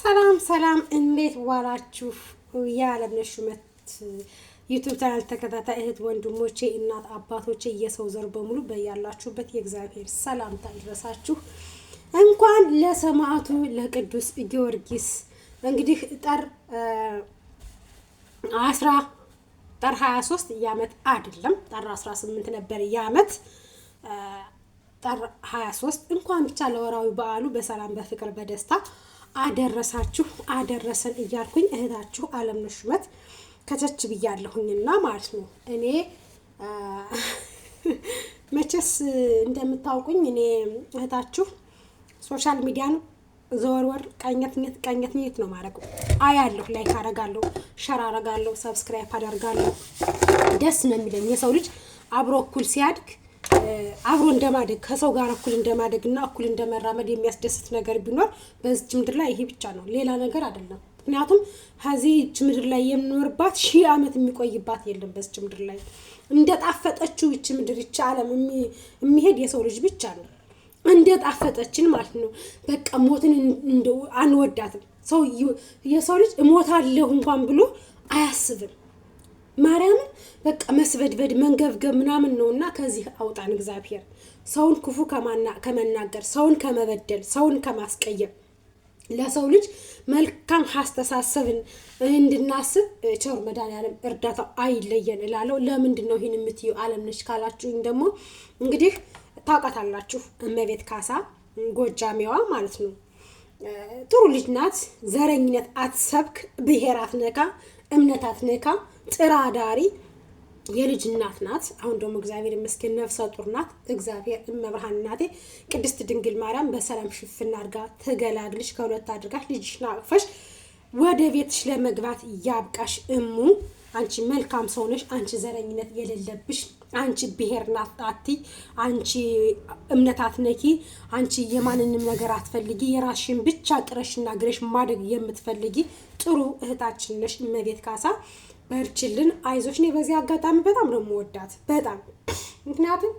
ሰላም እንዴት ዋላችሁ? የዓለምነሽ ሹመት ዩቲዩብ ቻናል ተከታታይ እህት ወንድሞቼ፣ እናት አባቶቼ፣ የሰው ዘር በሙሉ በያላችሁበት የእግዚአብሔር ሰላምታ ይድረሳችሁ። እንኳን ለሰማዕቱ ለቅዱስ ጊዮርጊስ እንግዲህ ጥር 23 የዓመት አይደለም ጥር 18 ነበር የዓመት ጥር 23 እንኳን ብቻ ለወራዊ በዓሉ በሰላም በፍቅር በደስታ አደረሳችሁ አደረሰን እያልኩኝ እህታችሁ ዓለምነሽ ሹመት ከቸች ብያለሁኝና ማለት ነው። እኔ መቼስ እንደምታውቁኝ እኔ እህታችሁ ሶሻል ሚዲያን ዘወርወር ቀኘት ነው ማድረገው። አያለሁ፣ ላይክ አደርጋለሁ፣ ሸር አደርጋለሁ፣ ሰብስክራይብ አደርጋለሁ። ደስ ነው የሚለኝ የሰው ልጅ አብሮ እኩል ሲያድግ አብሮ እንደማደግ ከሰው ጋር እኩል እንደማደግ እና እኩል እንደመራመድ የሚያስደስት ነገር ቢኖር በዚች ምድር ላይ ይሄ ብቻ ነው፣ ሌላ ነገር አይደለም። ምክንያቱም ከዚህች ምድር ላይ የምኖርባት 1000 ዓመት የሚቆይባት የለም። በዚች ምድር ላይ እንደጣፈጠችው ይች ምድር ይች ዓለም የሚሄድ የሰው ልጅ ብቻ ነው። እንደጣፈጠችን ማለት ነው። በቃ ሞትን እንደው አንወዳትም። የሰው ልጅ እሞታለሁ እንኳን ብሎ አያስብም። ማርያምን በቃ መስበድበድ መንገብገብ ምናምን ነውና ከዚህ አውጣን እግዚአብሔር። ሰውን ክፉ ከመናገር፣ ሰውን ከመበደል፣ ሰውን ከማስቀየም ለሰው ልጅ መልካም አስተሳሰብን እንድናስብ ቸር መድኃኒዓለም እርዳታው አይለየን እላለሁ። ለምንድን ነው ይሄን የምትዩ ዓለምነሽ ካላችሁኝ ደግሞ እንግዲህ ታውቃታላችሁ። እመቤት ካሳ ጎጃሜዋ ማለት ነው። ጥሩ ልጅ ናት። ዘረኝነት አትሰብክ፣ ብሔር አትነካ፣ እምነት አትነካ፣ ጥራ ዳሪ የልጅ እናት ናት። አሁን ደግሞ እግዚአብሔር ይመስገን ነፍሰ ጡር ናት። እግዚአብሔር እመብርሃን እናቴ ቅድስት ድንግል ማርያም በሰላም ሽፍና አድርጋ ተገላግልሽ ከሁለት አድርጋሽ ልጅሽን አቅፈሽ ወደ ቤትሽ ለመግባት ያብቃሽ። እሙ አንቺ መልካም ሰው ነሽ። አንቺ ዘረኝነት የሌለብሽ፣ አንቺ ብሔር ናት፣ አንቺ እምነት አትነኪ፣ አንቺ የማንንም ነገር አትፈልጊ፣ የራስሽን ብቻ ጥረሽና ግረሽ ማደግ የምትፈልጊ ጥሩ እህታችን ነሽ እመቤት ካሳ። በርችልን፣ አይዞሽ። እኔ በዚህ አጋጣሚ በጣም ነው የምወዳት በጣም ምክንያቱም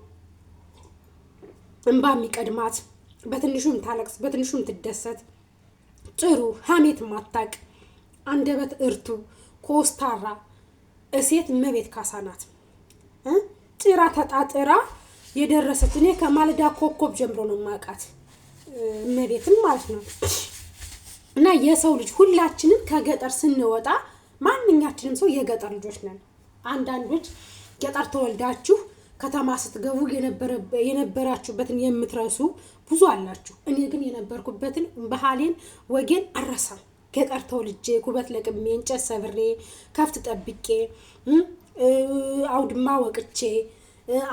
እንባ የሚቀድማት በትንሹም ታለቅስ በትንሹም ትደሰት ጥሩ ሀሜት ማታቅ አንደበት እርቱ ኮስታራ እሴት እመቤት ካሳ ናት። ጥራ ተጣጥራ የደረሰች እኔ ከማለዳ ኮከብ ጀምሮ ነው የማውቃት እመቤትም ማለት ነው። እና የሰው ልጅ ሁላችንም ከገጠር ስንወጣ ማንኛችንም ሰው የገጠር ልጆች ነን። አንዳንዶች ገጠር ተወልዳችሁ ከተማ ስትገቡ የነበራችሁበትን የምትረሱ ብዙ አላችሁ። እኔ ግን የነበርኩበትን ባህሌን ወጌን አረሳም። ገጠር ተወልጄ ኩበት ለቅሜ እንጨት ሰብሬ ከፍት ጠብቄ አውድማ ወቅቼ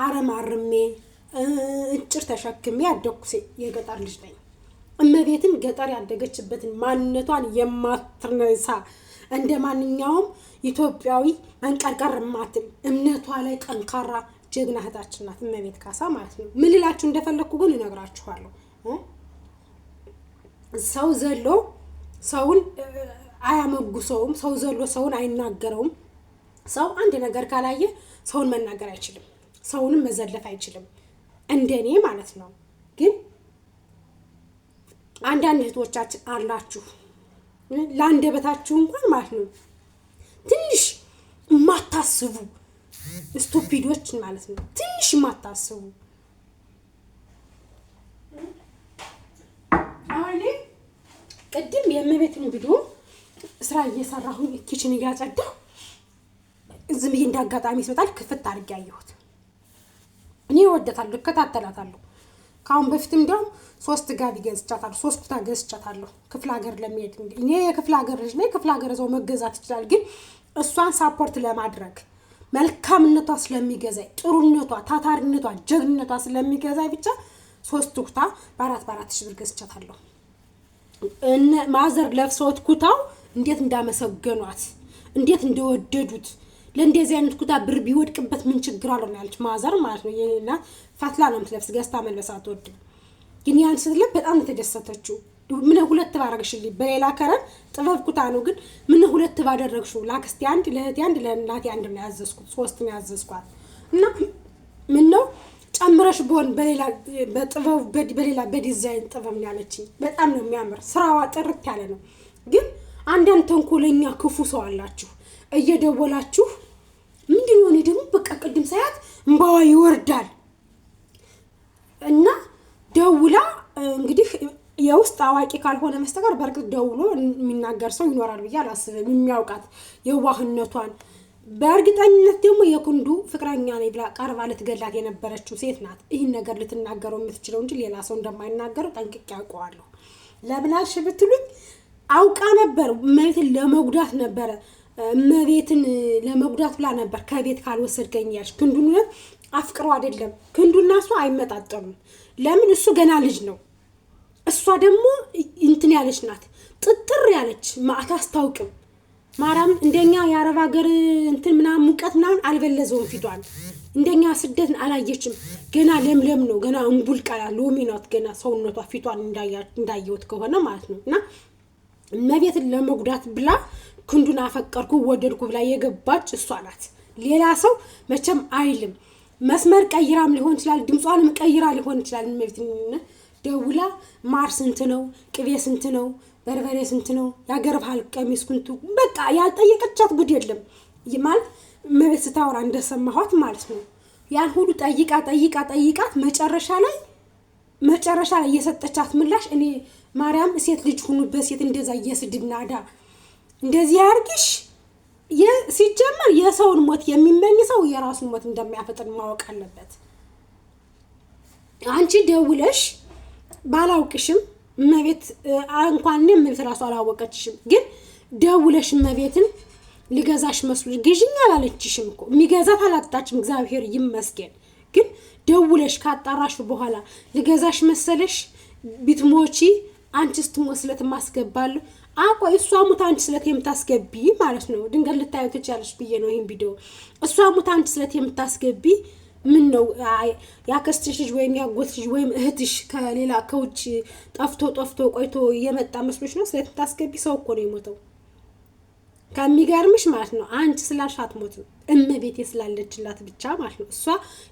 አረም አርሜ እንጭር ተሸክሜ ያደኩ የገጠር ልጅ ነኝ። እመቤትን ገጠር ያደገችበትን ማንነቷን የማትረሳ እንደ ማንኛውም ኢትዮጵያዊ አንቀርቀር ማትል እምነቷ ላይ ጠንካራ ጀግና እህታችን ናት እመቤት ካሳ ማለት ነው። ምን ልላችሁ እንደፈለኩ ግን እነግራችኋለሁ። ሰው ዘሎ ሰውን አያመጉሰውም። ሰው ዘሎ ሰውን አይናገረውም። ሰው አንድ ነገር ካላየ ሰውን መናገር አይችልም። ሰውንም መዘለፍ አይችልም፣ እንደኔ ማለት ነው። ግን አንዳንድ እህቶቻችን አላችሁ ለአንደበታችሁ እንኳን ማለት ነው ትንሽ የማታስቡ ስቱፒዶች ማለት ነው። ትንሽ የማታስቡ አሁን ቅድም የእመቤትን ቪዲዮ ስራ እየሰራሁኝ ኪችን እያጸዳሁ ዝም ብዬ እንዳጋጣሚ ይመጣል ክፍት አድርጌ ያየሁት። እኔ እወደታለሁ፣ እከታተላታለሁ። ካሁን በፊት እንዲያውም 3 ጋቢ ገዝቻታለሁ፣ 3 ኩታ ገዝቻታለሁ። ክፍለ ሀገር ለሚሄድ እኔ የክፍለ ሀገር ልጅ ነኝ። ክፍለ ሀገር ሰው መገዛት ይችላል። ግን እሷን ሳፖርት ለማድረግ መልካምነቷ ስለሚገዛኝ፣ ጥሩነቷ፣ ታታሪነቷ፣ ጀግንነቷ ስለሚገዛኝ ብቻ 3 ኩታ በ4 ሺህ ብር ገዝቻታለሁ። ማዘር ለብሰውት ኩታው እንዴት እንዳመሰገኗት እንዴት እንደወደዱት ለእንደዚህ አይነት ኩታ ብር ቢወድቅበት ምን ችግር አለው ያለች ማዘር ማለት ነው። የኔና ፋትላ ነው የምትለብስ፣ ገዝታ መልበስ አትወድም። ግን ያን ስትለብስ በጣም ተደሰተችው። ምን 2 ባረግሽልኝ በሌላ ከረን ጥበብ ኩታ ነው። ግን ምን 2 ባደረግሽው ለአክስቴ 1 ለእህቴ 1 ለእናቴ 1 ነው ያዘዝኩት፣ 3 ነው ያዘዝኳት። እና ምን ነው ጨምረሽ ቦን በሌላ በጥበብ በሌላ በዲዛይን ጥበብ ነው ያለችኝ። በጣም ነው የሚያምር ስራዋ፣ ጥርት ያለ ነው። ግን አንዳንድ ተንኮለኛ ክፉ ሰው አላችሁ እየደወላችሁ ምንድነው እኔ ደግሞ በቃ ቅድም ሳያት እንባዋ ይወርዳል እና ደውላ እንግዲህ የውስጥ አዋቂ ካልሆነ መስተጋር በርግጥ ደውሎ የሚናገር ሰው ይኖራል ብዬ አላስብም የሚያውቃት የዋህነቷን በእርግጠኝነት ደግሞ የኩንዱ ፍቅረኛ ነኝ ብላ ቀርባ ልትገላት የነበረችው ሴት ናት ይህን ነገር ልትናገረው የምትችለው እንጂ ሌላ ሰው እንደማይናገረው ጠንቅቄ አውቀዋለሁ ለምን አልሽ ብትሉኝ አውቃ ነበር እመቤትን ለመጉዳት ነበረ እመቤትን ለመጉዳት ብላ ነበር ከቤት ካልወሰድከኝ ያልሽ ክንዱን አፍቅሮ አይደለም ክንዱና እሷ አይመጣጠኑም ለምን እሱ ገና ልጅ ነው እሷ ደግሞ እንትን ያለች ናት ጥጥር ያለች ማአት አስታውቅም ማራም እንደኛ የአረብ ሀገር እንትን ምናምን ሙቀት ምናምን አልበለዘውም ፊቷን እንደኛ ስደትን አላየችም ገና ለምለም ነው ገና እንቡል ቃላ ሎሚ ናት ገና ሰውነቷ ፊቷን እንዳየውት ከሆነ ማለት ነው እና እመቤትን ለመጉዳት ብላ ክንዱን አፈቀርኩ ወደድኩ ብላ የገባች እሷ ናት ሌላ ሰው መቼም አይልም መስመር ቀይራም ሊሆን ይችላል ድምጿንም ቀይራ ሊሆን ይችላል እመቤትን ደውላ ማር ስንት ነው ቅቤ ስንት ነው በርበሬ ስንት ነው ያገር ባህል ቀሚስ ኩንቱ በቃ ያልጠየቀቻት ጉድ የለም ማለት እመቤት ስታወራ እንደሰማኋት ማለት ነው ያን ሁሉ ጠይቃት መጨረሻ ላይ የሰጠቻት ምላሽ እኔ ማርያም ሴት ልጅ ሁኑ በሴት እንደዛ እየስድብናዳ እንደዚህ ያርግሽ ሲጀመር የሰውን ሞት የሚመኝ ሰው የራሱን ሞት እንደሚያፈጥን ማወቅ አለበት አንቺ ደውለሽ ባላውቅሽም እመቤት እንኳን እመቤት ራሱ አላወቀችሽም ግን ደውለሽ እመቤትን ልገዛሽ መስሎሽ ግዢኝ አላለችሽም እኮ የሚገዛት አላጣችም እግዚአብሔር ይመስገን ግን ደውለሽ ካጣራሽ በኋላ ልገዛሽ መሰለሽ ቢትሞቺ አንቺስ ትሞስለት ማስገባለሁ አቆይ እሷ ሙት አንቺ ስለት የምታስገቢ ማለት ነው ድንገት ልታዩ ትቻለሽ ብዬ ነው ይሄን ቪዲዮ እሷ ሙት አንቺ ስለት የምታስገቢ ምን ነው ያከስትሽ ልጅ ወይም ያጎትሽ ልጅ ወይም እህትሽ ከሌላ ከውጭ ጠፍቶ ቆይቶ የመጣ መስሎሽ ነው ስለት የምታስገቢ ሰው እኮ ነው የሞተው ከሚገርምሽ ማለት ነው አንቺ ስላልሻት ሞት ነው እመቤቴ ስላለችላት ብቻ ማለት ነው እሷ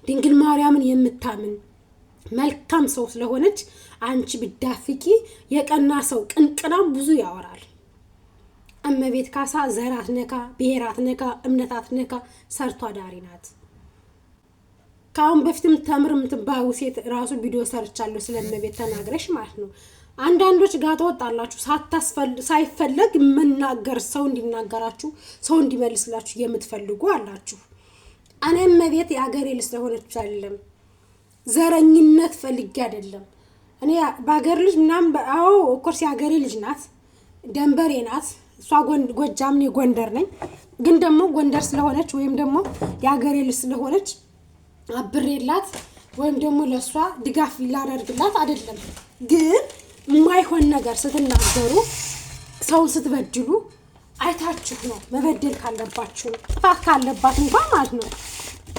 ድንግል ማርያምን የምታምን መልካም ሰው ስለሆነች አንቺ ብዳፍቂ የቀና ሰው ቅንቅናም ብዙ ያወራል እመቤት ካሳ ዘራት ነካ ብሔራት ነካ እምነታት ነካ ሰርቷ ዳሪ ናት ካሁን በፊትም ተምርም ትባው ሴት ራሱ ቪዲዮ ሰርቻለሁ ስለእመቤት ተናግረሽ ማለት ነው አንዳንዶች ጋር ተወጣላችሁ ሳይፈለግ መናገር ሰው እንዲናገራችሁ ሰው እንዲመልስላችሁ የምትፈልጉ አላችሁ እኔ እመቤት ያገሬ ልጅ ስለሆነች አይደለም ዘረኝነት ፈልጌ አይደለም እኔ ባገር ልጅ ምናምን አዎ ኦኮርስ ያገሬ ልጅ ናት ደንበሬ ናት እሷ ጎጃም ነው ጎንደር ነኝ ግን ደግሞ ጎንደር ስለሆነች ወይም ደግሞ ያገሬ ልጅ ስለሆነች አብሬላት ወይም ደግሞ ለሷ ድጋፍ ላደርግላት አይደለም ግን የማይሆን ነገር ስትናገሩ ሰው ስትበድሉ አይታችሁ ነው መበደል ካለባችሁ ጥፋት ካለባት እንኳን ማለት ነው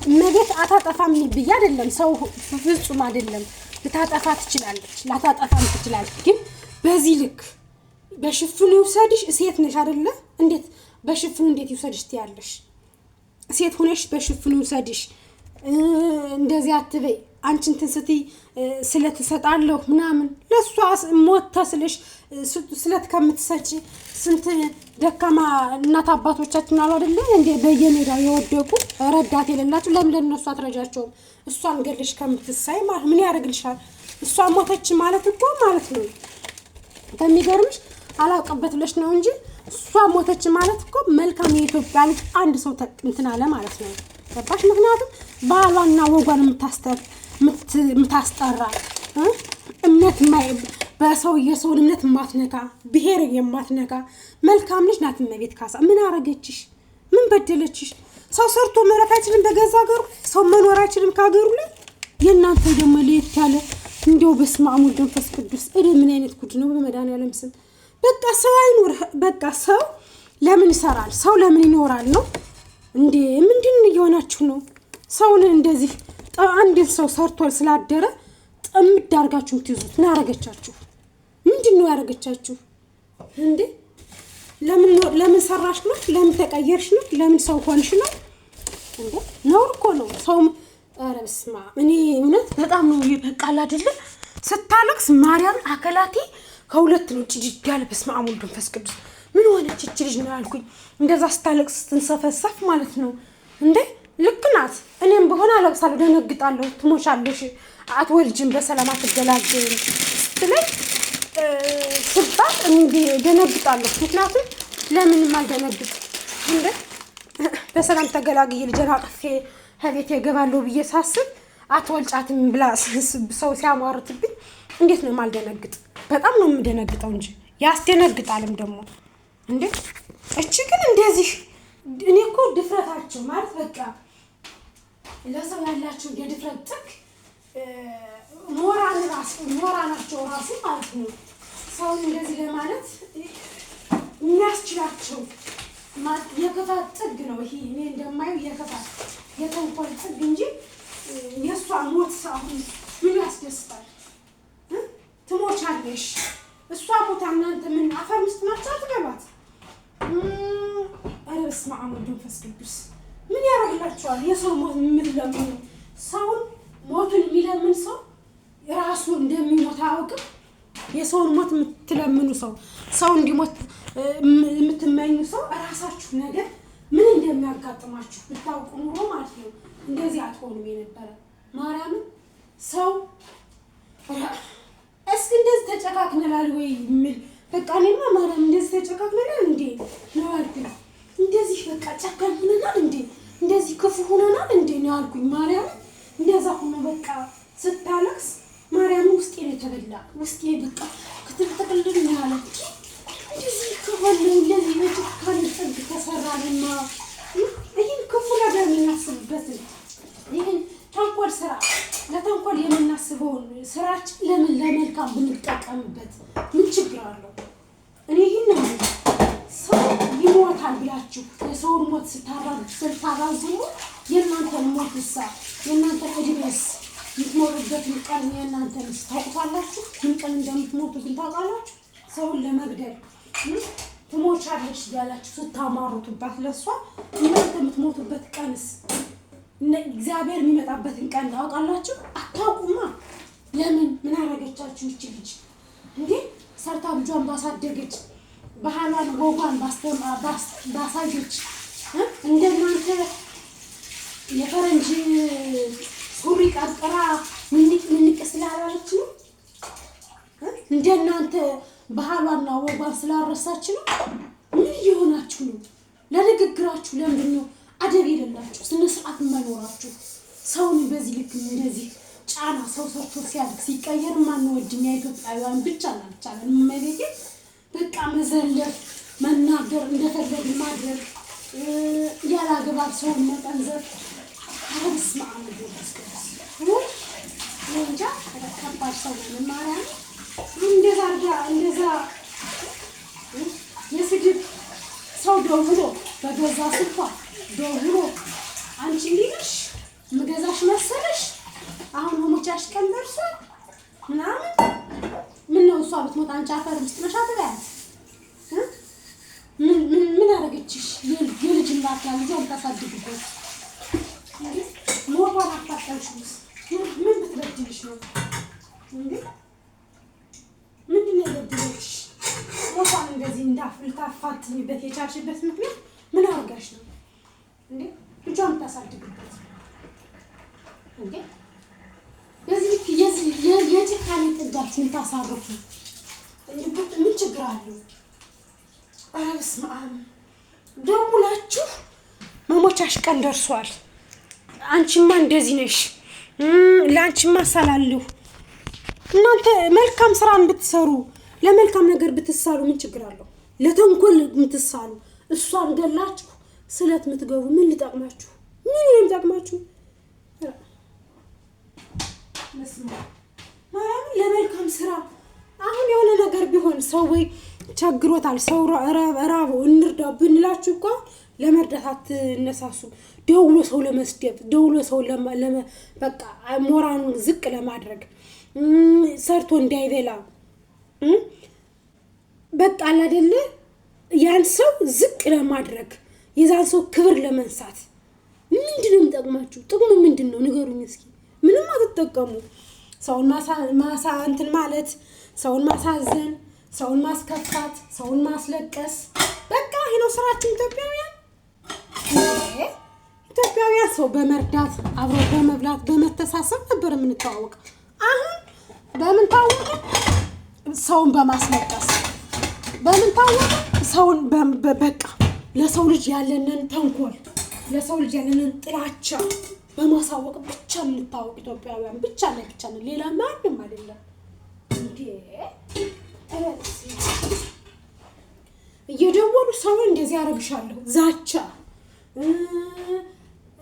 እመቤት አታጠፋም ብዬ አይደለም ሰው ፍጹም አይደለም ልታጠፋ ትችላለች ላታጠፋም ትችላለች ግን በዚህ ልክ በሽፍኑ ይውሰድሽ ሴት ነሽ አይደለ እንዴት በሽፍኑ እንዴት ይውሰድሽ ትያለሽ ሴት ሆነሽ በሽፍኑ ይውሰድሽ እንደዚህ አትበይ አንቺ እንትን ስትይ ስለተሰጣለሁ ምናምን ለሷ ሞት ተስልሽ ስለት ከምትሰጪ ስንት ደካማ እናት አባቶቻችን አሉ አይደለ እንዴ በየሜዳው የወደቁ ረዳት የሌላችሁ ለምን ለነሱ አትረጃቸው እሷን ገልሽ ከምትሳይ ማለት ምን ያደርግልሻል እሷ ሞተች ማለት እኮ ማለት ነው ከሚገርምሽ አላውቅበት ብለሽ ነው እንጂ እሷ ሞተች ማለት እኮ መልካም የኢትዮጵያ ልጅ አንድ ሰው እንትን አለ ማለት ነው ገባሽ ምክንያቱም ባሏና ወጓን ምታስጠራ እምነት በሰው የሰውን እምነት ማትነካ ብሄር የማትነካ መልካም ልጅ ናት እመቤት ካሳ ምን አረገችሽ ምን በደለችሽ ሰው ሰርቶ መረፍ አይችልም በገዛ ሀገሩ ሰው መኖር አይችልም ከሀገሩ ላይ የእናንተ ደግሞ ለየት ያለ እንደው በስመ አብ ወወልድ ወመንፈስ ቅዱስ ምን አይነት ጉድ ነው በመድኃኒዓለም ስም በቃ ሰው አይኖር በቃ ሰው ለምን ይሰራል ሰው ለምን ይኖራል ነው እንዴ ምንድን እየሆናችሁ ነው ሰውን እንደዚህ አንድ ሰው ሰርቶ ስላደረ ጥምድ አድርጋችሁ ትይዙት ምን አረጋቻችሁ ምንድነው ያረጋቻችሁ እንዴ ለምን ሰራሽ ነው ለምን ተቀየርሽ ነው ለምን ሰው ሆንሽ ነው እንዴ ነው እኮ ነው ሰው አረብስማ እኔ እውነት በጣም ነው ይበቃል አይደል ስታለቅስ ማርያም አከላቲ ከሁለት ነው ጭጅ ያለ። በስመ አብ ወወልድ ወመንፈስ ቅዱስ። ምን ሆነች እቺ ልጅ ነው ያልኩኝ። እንደዛ ስታለቅስ ስትንሰፈሰፍ ማለት ነው እንዴ። ልክ ናት። እኔም በሆነ አለቅሳለሁ፣ ደነግጣለሁ። ትሞሻለሽ፣ አትወልጅም፣ በሰላም አትገላገይም ስትለኝ ስባል እንዴ ደነግጣለሁ። ምክንያቱም ለምን ማልደነግጥ እንዴ በሰላም ተገላግዬ ልጄን አቅፌ ከቤቴ እገባለሁ ብዬ ሳስብ አትወልጫትም ብላ ሰው ሲያሟርትብኝ እንዴት ነው ማልደነግጥ? በጣም ነው የምደነግጠው እንጂ ያስደነግጣልም ደግሞ እንዴ። እቺ ግን እንደዚህ እኔ እኮ ድፍረታቸው ማለት በቃ ለሰው ያላቸው የድፍረት ጥግ ሞራናቸው ራሱ ማለት ነው ሰውን እንደዚህ ለማለት የሚያስችላቸው የክፋት ጥግ ነው ይሄ። እኔ እንደማየው የክፋት የተንኮል ጥግ እንጂ የእሷ ሞት አሁን ምን ያስደስታል? ትሞቻለሽ። እሷ ሞታ እናንተ ምን አፈር ውስጥ ናቸው አትገባት። ኧረ በስመ አብ ወወልድ ወመንፈስ ቅዱስ። ምን ያደርግላቸዋል? የሰው ሞት የምትለምኑ ሰውን ሞቱን የሚለምን ሰው ራሱ እንደሚሞት አያውቅም። የሰውን ሞት የምትለምኑ ሰው እንዲሞት የምትመኙ ሰው ራሳችሁ ነገር ምን እንደሚያጋጥማችሁ ብታውቁ ኑሮ ማለት ነው እንደዚህ አትሆኑም የነበረ። ማርያምን ሰው እስኪ እንደዚህ ተጨካክነናል ወይ የሚል በቃ እኔማ ማርያም እንደዚህ ተጨካክነናል እንዴ ነው አልኩኝ። እንደዚህ በቃ ጨካኝ ሆነናል እንዴ፣ እንደዚህ ክፉ ሆነናል እንዴ ነው አልኩኝ። ማርያም እንደዛ ሆኖ በቃ ስታለቅስ ማርያም ውስጤ ነው የተበላ። ውስጤ በቃ ክትልጥቅልል ነው ያለ። እንደዚህ ከሆነ እንደዚህ በጭካኔ ጥግ ተሰራንና ይህን ክፉ ነገር የምናስብበት ይህን ተንኮል ስራ ለተንኮል የምናስበውን ስራችን ለምን ለመልካም ብንጠቀምበት ምን ችግር አለው? እኔ ይህን ነው ሰው ይሞታል ብላችሁ የሰውን ሞት ስታራዝሙ የእናንተን ሞት ሳ የእናንተን እድሜስ የምትሞቱበትን ቀን የእናንተን ታውቁታላችሁ? ምን ቀን እንደምትሞቱ ግን ታውቃላችሁ? ሰውን ለመግደል ትሞቻለሽ እያላችሁ ስታማሩቱባት ለእሷ እናንተ የምትሞቱበት ቀንስ እግዚአብሔር የሚመጣበትን ቀን ታውቃላችሁ? አታውቁማ። ለምን ምን አረገቻችሁ? ይቺ ልጅ እንዴ ሰርታ ልጇን ባሳደገች ባህሏን ወጓን ባሳየች እንደናንተ የፈረንጅ ሱሪ ቀርቀራ ምንቅ ስላላለች ነው? እንደናንተ ባህሏና ወጓን ስላረሳች ነው? ምን እየሆናችሁ ነው? ለንግግራችሁ ለምንድን ነው አደብ የሌላችሁ? ስነ ስርዓት የማይኖራችሁ ሰውን በዚህ ልክ እንደዚህ ጫና ሰው ሰርቶ ሲያድግ ሲቀየር ማንወድኛ ኢትዮጵያውያን ብቻ ናቻለን። መቤቴ በቃ መዘለፍ፣ መናገር፣ እንደፈለግን ማድረግ፣ ያላገባብ ሰውን መጠንዘር አረብስማ እንጃ ከባድ ሰው ነው። ማርያም እንደዛ የስድብ ሰው ደውሎ በገዛ ስልኳ ደውሎ አንቺ እንዲህ ነሽ ምገዛሽ መሰለሽ አሁን ሆሞቻሽ ቀን ደርሷል ምናምን ምን ነው እሷ ብትሞት አንቺ አፈር ውስጥ ነሽ አትበያት። ምን አደረገችሽ? የልጅ እናት ያ ልጇን ታሳድግበት ሞቷን አታጣልሽውስ? ምን ብትበድልሽ ነው እንዴ? ምንድን ነው የበደለሽ? ሞቷን እንደዚህ ልታፋትኝበት የቻልሽበት ምክንያት ምን አድርጋሽ ነው እንዴ? ልጇን ታሳድግበት እንዴ? የጭካኔ ጥጋችሁን ታሳርፉ። ምን ችግር አለው? ኧረ በስመ አብ። ደውላችሁ መሞቻሽ ቀን ደርሷል፣ አንቺማ እንደዚህ ነሽ፣ ለአንቺማ ሳላለሁ። እናንተ መልካም ስራን ብትሰሩ ለመልካም ነገር ብትሳሉ ምን ችግር አለው? ለተንኮል የምትሳሉ እሷን ገላችሁ ስለት የምትገቡ ምን ሊጠቅማችሁ? ምን የሚጠቅማችሁ? ማርያም ለመልካም ስራ አሁን የሆነ ነገር ቢሆን ሰው ወይ ቸግሮታል ሰው ራቦ እንርዳ ብንላችሁ እኮ ለመርዳት አትነሳሱ። ደውሎ ሰው ለመስደብ ደውሎ ሰው በቃ ሞራኑን ዝቅ ለማድረግ ሰርቶ እንዳይበላ በቃ አይደለ ያን ሰው ዝቅ ለማድረግ የዛን ሰው ክብር ለመንሳት ምንድነው የሚጠቅማችሁ? ጥቅሙ ምንድነው? ንገሩኝ እስኪ። ምንም አትጠቀሙ። ሰውን እንትን ማለት ሰውን ማሳዘን ሰውን ማስከፋት፣ ሰውን ማስለቀስ በቃ ይሄ ነው ስራችን ኢትዮጵያውያን። ኢትዮጵያውያን ሰው በመርዳት አብሮ በመብላት በመተሳሰብ ነበር የምንተዋወቅ። አሁን በምን ታወቀ? ሰውን በማስለቀስ በምን ታወቀ? ሰውን በቃ ለሰው ልጅ ያለንን ተንኮል፣ ለሰው ልጅ ያለንን ጥላቻ በማሳወቅ ብቻ የምንታወቅ ኢትዮጵያውያን ብቻ ነን። ሌላ ማንም አይደለም። እንዴ እየደወሉ ሰውን እንደዚህ ያረግሻለሁ ዛቻ።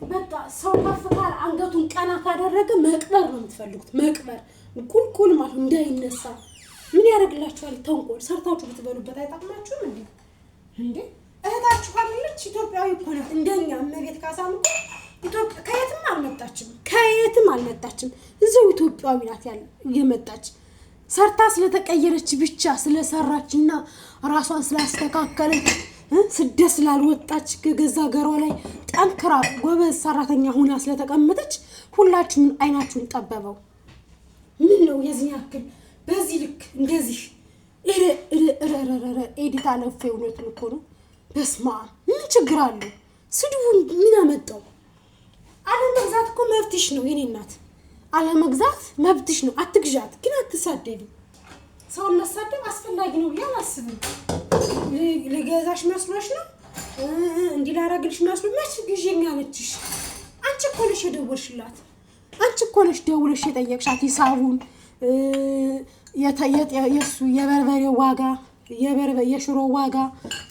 በቃ ሰው ከፍ ካለ አንገቱን ቀና ካደረገ መቅበር ነው የምትፈልጉት። መቅበር ቁልቁል ማለት እንዳይነሳ ምን ያደርግላችኋል? ተንኮል ሰርታችሁ ብትበሉበት አይጠቅማችሁም እንዴ? እህታችሁ ካለች ኢትዮጵያዊ እኮ ናት። እንደኛ እመቤት ካሳም ኢትዮጵያ ከየትም አልመጣችም። እዚሁ ኢትዮጵያዊ ናት የመጣች። ሰርታ ስለተቀየረች ብቻ ስለሰራችና ራሷን ስላስተካከለች ስደት ስላልወጣች ከገዛ ሀገሯ ላይ ጠንክራ ጎበዝ ሰራተኛ ሆና ስለተቀመጠች ሁላችሁም አይናችሁን ጠበበው። ምን ነው የዚህ ያክል በዚህ ልክ እንደዚህ ኤዲት አለፈ። እውነቱን እኮ ነው። በስማ ምን ችግር አለው? ስድቡን ምን አመጣው? አለመግዛት እኮ መብትሽ ነው የኔ እናት። አለመግዛት መብትሽ ነው። አትግዣት፣ ግን አትሳደቢ። ሰውን መሳደብ አስፈላጊ ነው ብዬ አላስብም። ልገዛሽ መስሎሽ ነው እንዲህ ላረግልሽ መስሎ መች ግዢኝ አለችሽ? አንቺ እኮ ነሽ የደወልሽላት። አንቺ እኮ ነሽ ደውለሽ የጠየቅሻት ሂሳቡን የሱ የበርበሬ ዋጋ፣ የሽሮ ዋጋ፣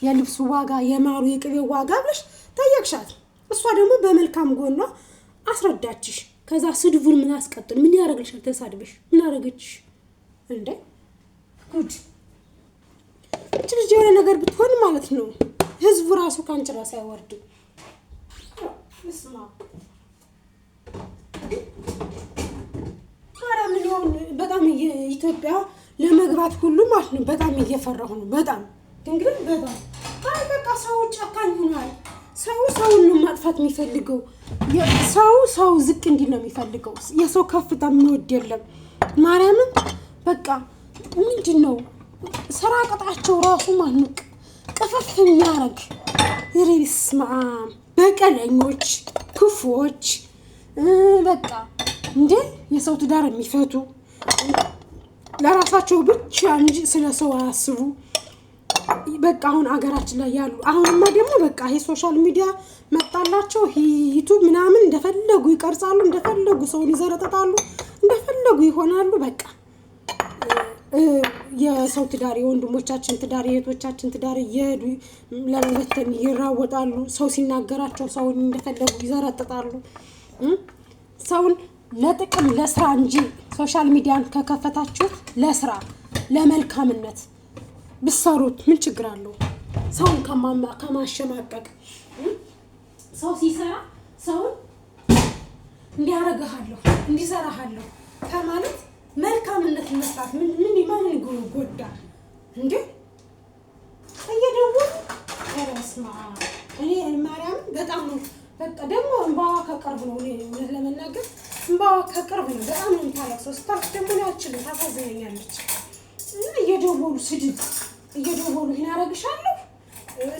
የልብሱ ዋጋ፣ የማሩ የቅቤው ዋጋ ብለሽ ጠየቅሻት። እሷ ደግሞ በመልካም ጎኗ አስረዳችሽ። ከዛ ስድቡን ምን አስቀጥል? ምን ያረግልሻል? ተሳድበሽ ምን አረገችሽ እንዴ? ጉድ! እቺ ልጅ የሆነ ነገር ብትሆን ማለት ነው ህዝቡ ራሱ ካንቺ ራስ አይወርድም። እስማ በጣም ኢትዮጵያ ለመግባት ሁሉ ማለት ነው በጣም እየፈራሁ ነው። በጣም እንግዲህ በጣም በቃ ሰው ጨካኝ ሆኗል። ሰውን ነው ማጥፋት የሚፈልገው። ሰው ዝቅ እንዲል ነው የሚፈልገው። የሰው ከፍታ የሚወድ የለም። ማርያምን በቃ ምንድነው ስራ ቀጣቸው ራሱ ማንቅ ቀፈፍ የሚያረግ ይሪስማ በቀለኞች ክፎች በቃ እንዴ የሰው ትዳር የሚፈቱ ለራሳቸው ብቻ እንጂ ስለ ሰው አያስቡ። በቃ አሁን አገራችን ላይ ያሉ አሁንማ ደግሞ በቃ ይሄ ሶሻል ሚዲያ መጣላቸው። ዩቲዩብ ምናምን እንደፈለጉ ይቀርጻሉ፣ እንደፈለጉ ሰውን ይዘረጠጣሉ፣ እንደፈለጉ ይሆናሉ። በቃ የሰው ትዳር፣ የወንድሞቻችን ትዳር፣ የእህቶቻችን ትዳር እየሄዱ ለመበተን ይራወጣሉ። ሰው ሲናገራቸው ሰውን እንደፈለጉ ይዘረጠጣሉ። ሰውን ለጥቅም ለስራ እንጂ ሶሻል ሚዲያን ከከፈታችሁ ለስራ ለመልካምነት ብሰሩት ምን ችግር አለው? ሰውን ከማሸማቀቅ ሰው ሲሰራ ሰውን እንዲያረጋሃለሁ እንዲሰራሃለሁ ከማለት መልካምነት መስራት ምን ጎዳ እንዴ? እየደወሉ ተረስማ እኔ ማርያም በጣም ነው በቃ ደግሞ እንባዋ ከቅርብ ነው። እውነት ለመናገር እንባዋ ከቅርብ ነው። በጣም ነው የምታለቅሰው። ስታለቅስ ደግሞ ያችልም ታሳዝነኛለች። እየደወሉ ስድብ እየደወሉ ይሄን አረግሻለሁ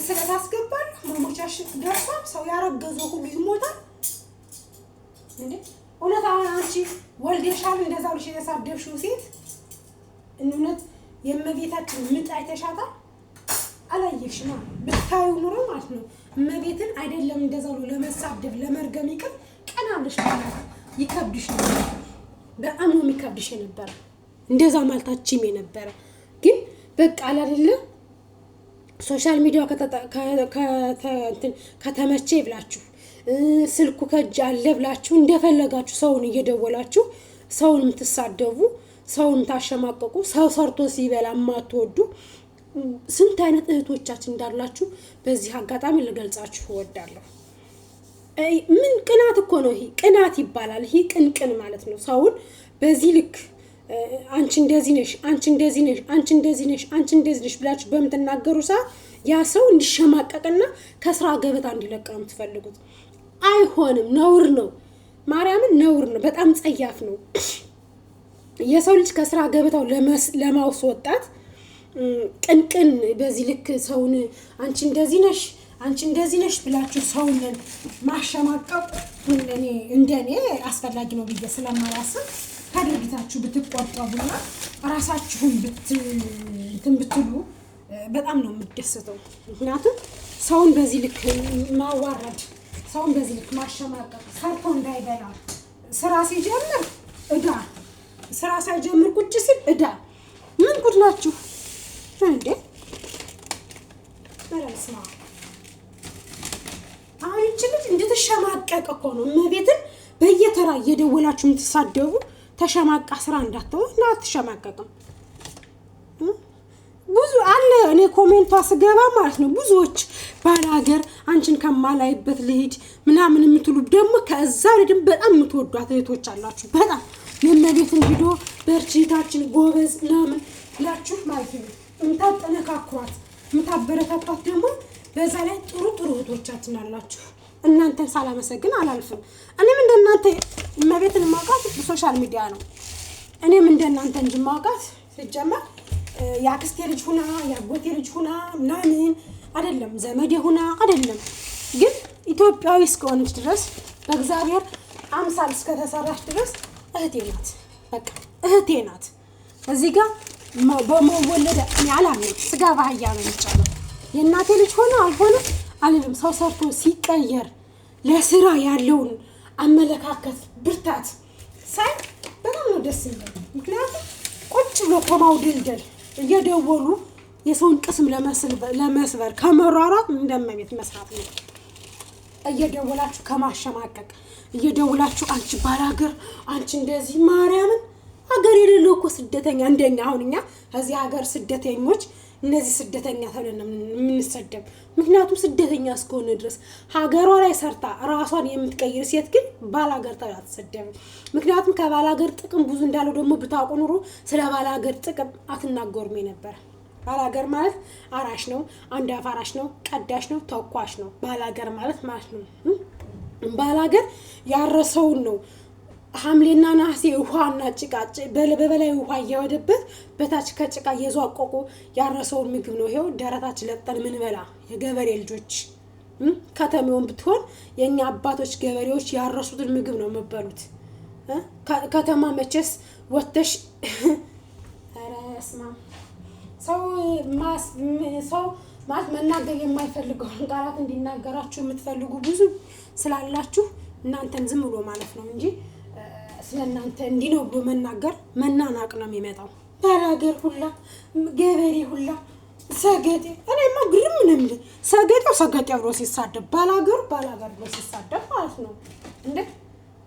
ስለታስገባለሁ ማሞቻሽ ደርሷል። ሰው ያረገዘው ሁሉ ይሞታል እንዴ? እውነት አሁን አንቺ ወልደሻል እንደዛው ልጅ የተሳደብሽው ሴት እውነት የእመቤታችን ምጥ አይተሻታል? አላየሽማ? ብታዩ ኑሮ ማለት ነው እመቤትን አይደለም እንደዛው ለመሳደብ ለመርገም ይቅር ቀና ብለሽ ማለት ይከብድሽ ነበር። በጣም ነው የሚከብድሽ ነበር። እንደዛ ማልታችም የነበረ ግን በቃ አይደለ ሶሻል ሚዲያ ከተመቼ ብላችሁ ስልኩ ከእጅ አለ ብላችሁ እንደፈለጋችሁ ሰውን እየደወላችሁ ሰውን የምትሳደቡ፣ ሰውን ታሸማቀቁ፣ ሰው ሰርቶ ሲበላ የማትወዱ ስንት አይነት እህቶቻችን እንዳላችሁ በዚህ አጋጣሚ ልገልጻችሁ እወዳለሁ። ምን ቅናት እኮ ነው ይሄ፣ ቅናት ይባላል። ይሄ ቅንቅን ማለት ነው። ሰውን በዚህ ልክ አንቺ እንደዚህ ነሽ፣ አንቺ እንደዚህ ነሽ፣ አንቺ እንደዚህ ነሽ፣ አንቺ እንደዚህ ነሽ ብላችሁ በምትናገሩ ሰዓት ያ ሰው እንዲሸማቀቅና ከስራ ገበታ እንዲለቅ ነው የምትፈልጉት። አይሆንም፣ ነውር ነው። ማርያምን ነውር ነው። በጣም ጸያፍ ነው። የሰው ልጅ ከስራ ገበታው ለማስወጣት ቅንቅን በዚህ ልክ ሰውን አንቺ እንደዚህ ነሽ አንቺ እንደዚህ ነሽ ብላችሁ ሰውን ማሸማቀቅ እንደኔ አስፈላጊ ነው ብዬ ስለማላስብ ከድርጊታችሁ ብትቆጠቡና ራሳችሁን ብትሉ በጣም ነው የምደሰተው። ምክንያቱም ሰውን በዚህ ልክ ማዋረድ፣ ሰውን በዚህ ልክ ማሸማቀቅ፣ ሰርቶ እንዳይበላ ስራ ሲጀምር እዳ፣ ስራ ሳይጀምር ቁጭ ሲል እዳ። ምን ጉድ ናችሁ እንዴ? በረስማ አሁን እቺ ልጅ እንድትሸማቀቅ እኮ ነው እመቤትን በየተራ እየደወላችሁ የምትሳደቡ። ተሸማቃ ስራ እንዳትተው እና አትሸማቀቅም። ብዙ አለ እኔ ኮሜንቷ ስገባ ማለት ነው ብዙዎች ባላገር አንቺን ከማላይበት ልሂድ ምናምን የምትሉ ደግሞ ከዛ ደግሞ በጣም የምትወዷት እህቶች አላችሁ። በጣም የእመቤትን ቪዲዮ በርቺታችን ጎበዝ ምናምን ብላችሁ ማለት ነው የምታጠነካክሯት የምታበረታቷት ደግሞ በዛ ላይ ጥሩ ጥሩ እህቶቻችን አላችሁ። እናንተን ሳላመሰግን አላልፍም። እኔም እንደናንተ እመቤትን ማውቃት በሶሻል ሚዲያ ነው። እኔም እንደናንተ እንጂ ማውቃት ሲጀመር የአክስቴ ልጅ ሁና የአጎቴ ልጅ ሁና ምናምን አይደለም፣ ዘመዴ ሁና አይደለም። ግን ኢትዮጵያዊ እስከሆነች ድረስ በእግዚአብሔር አምሳል እስከተሰራች ድረስ እህቴ ናት። በቃ እህቴ ናት። እዚህ ጋር በመወለድ እኔ አላምንም። ስጋ ባህያ ነው የሚጫለው። የእናቴ ልጅ ሆነ አልሆነ አልልም። ሰው ሰርቶ ሲቀየር ለስራ ያለውን አመለካከት ብርታት ሳይ በጣም ነው ደስ የሚለው። ምክንያቱም ቁጭ ብሎ ከማውደልደል እየደወሉ የሰውን ቅስም ለመስበር ከመሯሯጥ እንደመቤት መስራት ነው። እየደወላችሁ ከማሸማቀቅ እየደወላችሁ አንቺ ባላገር አንቺ እንደዚህ ማርያምን ሀገር የሌለው እኮ ስደተኛ እንደኛ አሁን እኛ ከዚህ ሀገር ስደተኞች እነዚህ ስደተኛ ተብለን የምንሰደብ። ምክንያቱም ስደተኛ እስከሆነ ድረስ ሀገሯ ላይ ሰርታ ራሷን የምትቀይር ሴት ግን ባላገር ተብላ አትሰደብም። ምክንያቱም ከባላገር ጥቅም ብዙ እንዳለው ደግሞ ብታውቁ ኑሮ ስለ ባላገር ጥቅም አትናገሩም ነበር። ባላገር ማለት አራሽ ነው፣ አንድ አፍ አራሽ ነው፣ ቀዳሽ ነው፣ ተኳሽ ነው። ባላገር ማለት ነው ባላገር ያረሰውን ነው ሐምሌና ነሐሴ ውሃና ጭቃ በበላይ ውሃ እያወደበት በታች ከጭቃ እየዟቆቁ ያረሰውን ምግብ ነው። ይሄው ደረታችን ለጠን ምን በላ የገበሬ ልጆች። ከተማውን ብትሆን የኛ አባቶች ገበሬዎች ያረሱትን ምግብ ነው የምበሉት። ከተማ መቼስ ወተሽ አራስማ ሰው ማለት መናገር የማይፈልገውን ቃላት እንዲናገራችሁ የምትፈልጉ ብዙ ስላላችሁ እናንተን ዝም ብሎ ማለት ነው እንጂ ስለናንተ እንዲህ ነው ብሎ መናናቅ ነው የሚመጣው። ባላገር ሁላ ገበሬ ሁላ ሰገጤ። እኔማ ግርም ነው የሚለኝ ሰገጤ ብሎ ሲሳደብ ባላገር ብሎ ሲሳደብ ማለት ነው እንዴ!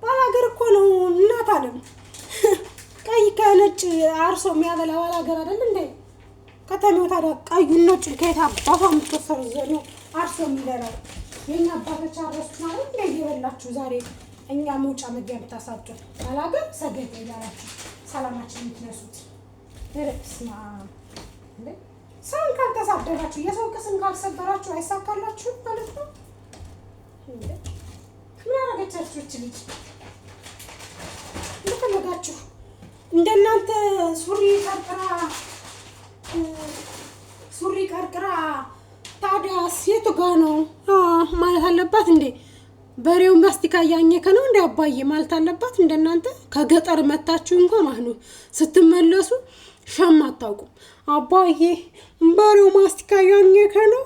ባላገር እኮ ነው እናት አለም ቀይ ከነጭ አርሶ የሚያበላ ባላገር አይደል እንዴ? ከተማው ታዲያ ቀዩ ነጭ ከየት አባቷ የምትወሰሩ አርሶ የሚበላው የኛ አባቶች አረሱት ማለት እንዴ? እየበላችሁ ዛሬ እኛ መውጫ መግቢያ ብታሳጡ ባላገር ሰገጤ ይላላችሁ ሰላማችን የምትነሱት። ረስማ እንዴ! ሰውን ካልተሳደባችሁ የሰው ቅስም ካልሰበራችሁ አይሳካላችሁ ማለት ነው እንዴ? ምን አረጋቻችሁ እቺ ልጅ? እንደፈለጋችሁ እንደናንተ ሱሪ ቀርቅራ ታዲያ ሴቱ ጋር ነው ማለት አለባት እንዴ? በሬው ማስቲካ ያኘከ ነው እንደ አባዬ ማለት አለባት። እንደናንተ ከገጠር መታችሁ እንኳን ማለት ነው ስትመለሱ ሸማ አታውቁም። አባዬ በሬው ማስቲካ ያኘከ ነው፣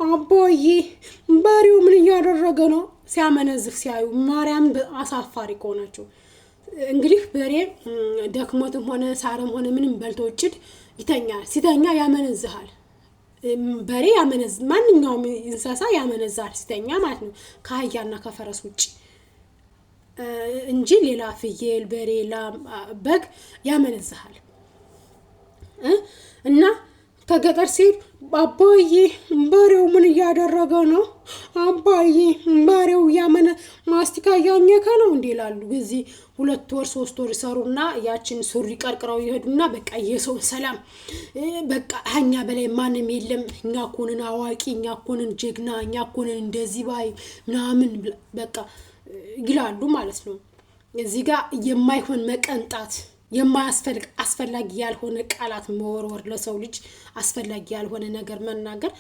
አባዬ በሬው ምን እያደረገ ነው ሲያመነዝፍ ሲያዩ ማርያም አሳፋሪ ከሆናችሁ እንግዲህ በሬ ደክሞትም ሆነ ሳርም ሆነ ምንም በልቶ ጭድ ይተኛል። ሲተኛ ያመነዝሃል። በሬ ማንኛውም እንስሳ ያመነዛል ሲተኛ ማለት ነው ከአህያና ከፈረስ ውጭ እንጂ ሌላ ፍየል፣ በሬ፣ ላም፣ በግ ያመነዝሃል። እና ከገጠር ሲሄድ አባዬ በሬው ምን እያደረገ ነው? አባዬ በሬው ማስቲካ እያኘከ ነው እንዴ ይላሉ። እዚህ 2 ወር 3 ወር ይሰሩና ያችን ሱሪ ቀርቅረው ይሄዱና በቃ የሰው ሰላም በቃ እኛ በላይ ማንም የለም፣ እኛ ኮንን አዋቂ፣ እኛ ኮንን ጀግና፣ እኛ ኮንን እንደዚህ ባይ ምናምን በቃ ይላሉ ማለት ነው። እዚህ ጋር የማይሆን መቀንጣት የማያስፈልግ አስፈላጊ ያልሆነ ቃላት መወርወር፣ ለሰው ልጅ አስፈላጊ ያልሆነ ነገር መናገር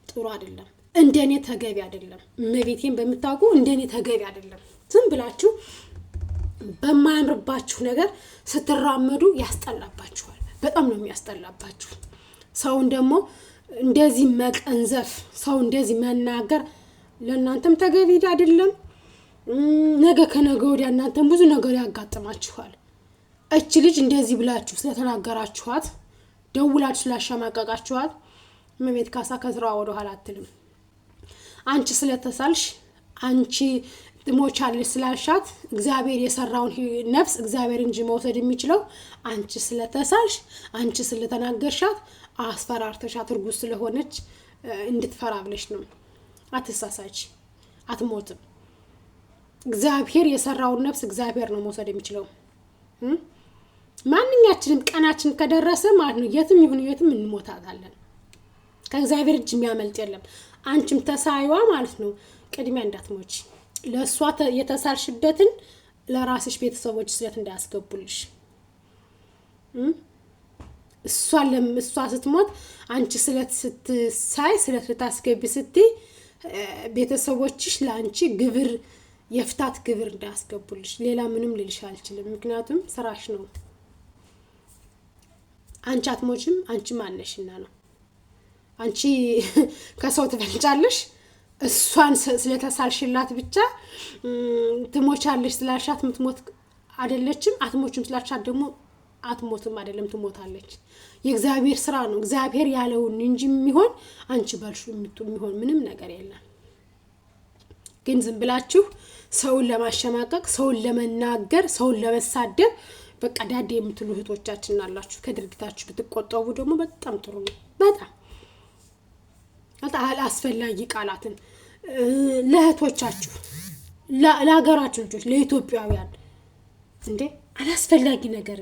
ጥሩ አይደለም። እንደኔ ተገቢ አይደለም። እመቤቴን በምታውቁ እንደኔ ተገቢ አይደለም። ዝም ብላችሁ በማያምርባችሁ ነገር ስትራመዱ ያስጠላባችኋል። በጣም ነው የሚያስጠላባችሁ። ሰውን ደግሞ እንደዚህ መቀንዘፍ፣ ሰው እንደዚህ መናገር ለእናንተም ተገቢ አይደለም። ነገ ከነገ ወዲያ እናንተም ብዙ ነገር ያጋጥማችኋል። እቺ ልጅ እንደዚህ ብላችሁ ስለተናገራችኋት፣ ደውላችሁ ስላሸማቀቃችኋት እመቤት ካሳ ከስራዋ ወደ ኋላ አትልም። አንቺ ስለተሳልሽ፣ አንቺ ትሞቻለሽ ስላልሻት እግዚአብሔር የሰራውን ነፍስ እግዚአብሔር እንጂ መውሰድ የሚችለው አንቺ ስለተሳልሽ፣ አንቺ ስለተናገርሻት አስፈራርተሻት እርጉዝ ስለሆነች እንድትፈራ ብለሽ ነው። አትሳሳች፣ አትሞትም። እግዚአብሔር የሰራውን ነፍስ እግዚአብሔር ነው መውሰድ የሚችለው። ማንኛችንም ቀናችን ከደረሰ ማለት ነው የትም ይሁን የትም እንሞታታለን። ከእግዚአብሔር እጅ የሚያመልጥ የለም። አንቺም ተሳይዋ ማለት ነው ቅድሚያ እንዳትሞች። ለሷ የተሳልሽበትን ለራስሽ ቤተሰቦች ስለት እንዳያስገቡልሽ። እሷ ስትሞት አንቺ ስለት ስትሳይ ስለት ልታስገቢ ስትይ ቤተሰቦችሽ ለአንቺ ግብር የፍታት ግብር እንዳያስገቡልሽ። ሌላ ምንም ልልሽ አልችልም። ምክንያቱም ስራሽ ነው። አንቺ አትሞችም። አንቺ ማነሽና ነው? አንቺ ከሰው ትበልጫለሽ። እሷን ስለተሳልሽላት ብቻ ትሞቻለሽ ስላልሻት ምትሞት አይደለችም። አትሞችም ስላልሻት ደግሞ አትሞትም አይደለም፣ ትሞታለች። የእግዚአብሔር ስራ ነው። እግዚአብሔር ያለውን እንጂ የሚሆን አንቺ ባልሹ የሚሆን ምንም ነገር የለም። ግን ዝም ብላችሁ ሰውን ለማሸማቀቅ፣ ሰውን ለመናገር፣ ሰውን ለመሳደብ በቃ ዳዴ የምትሉ እህቶቻችን አላችሁ። ከድርጊታችሁ ብትቆጠቡ ደግሞ በጣም ጥሩ ነው። በጣም አስፈላጊ ቃላትን ለእህቶቻችሁ፣ ለሀገራችሁ ልጆች፣ ለኢትዮጵያውያን እንዴ አላስፈላጊ ነገር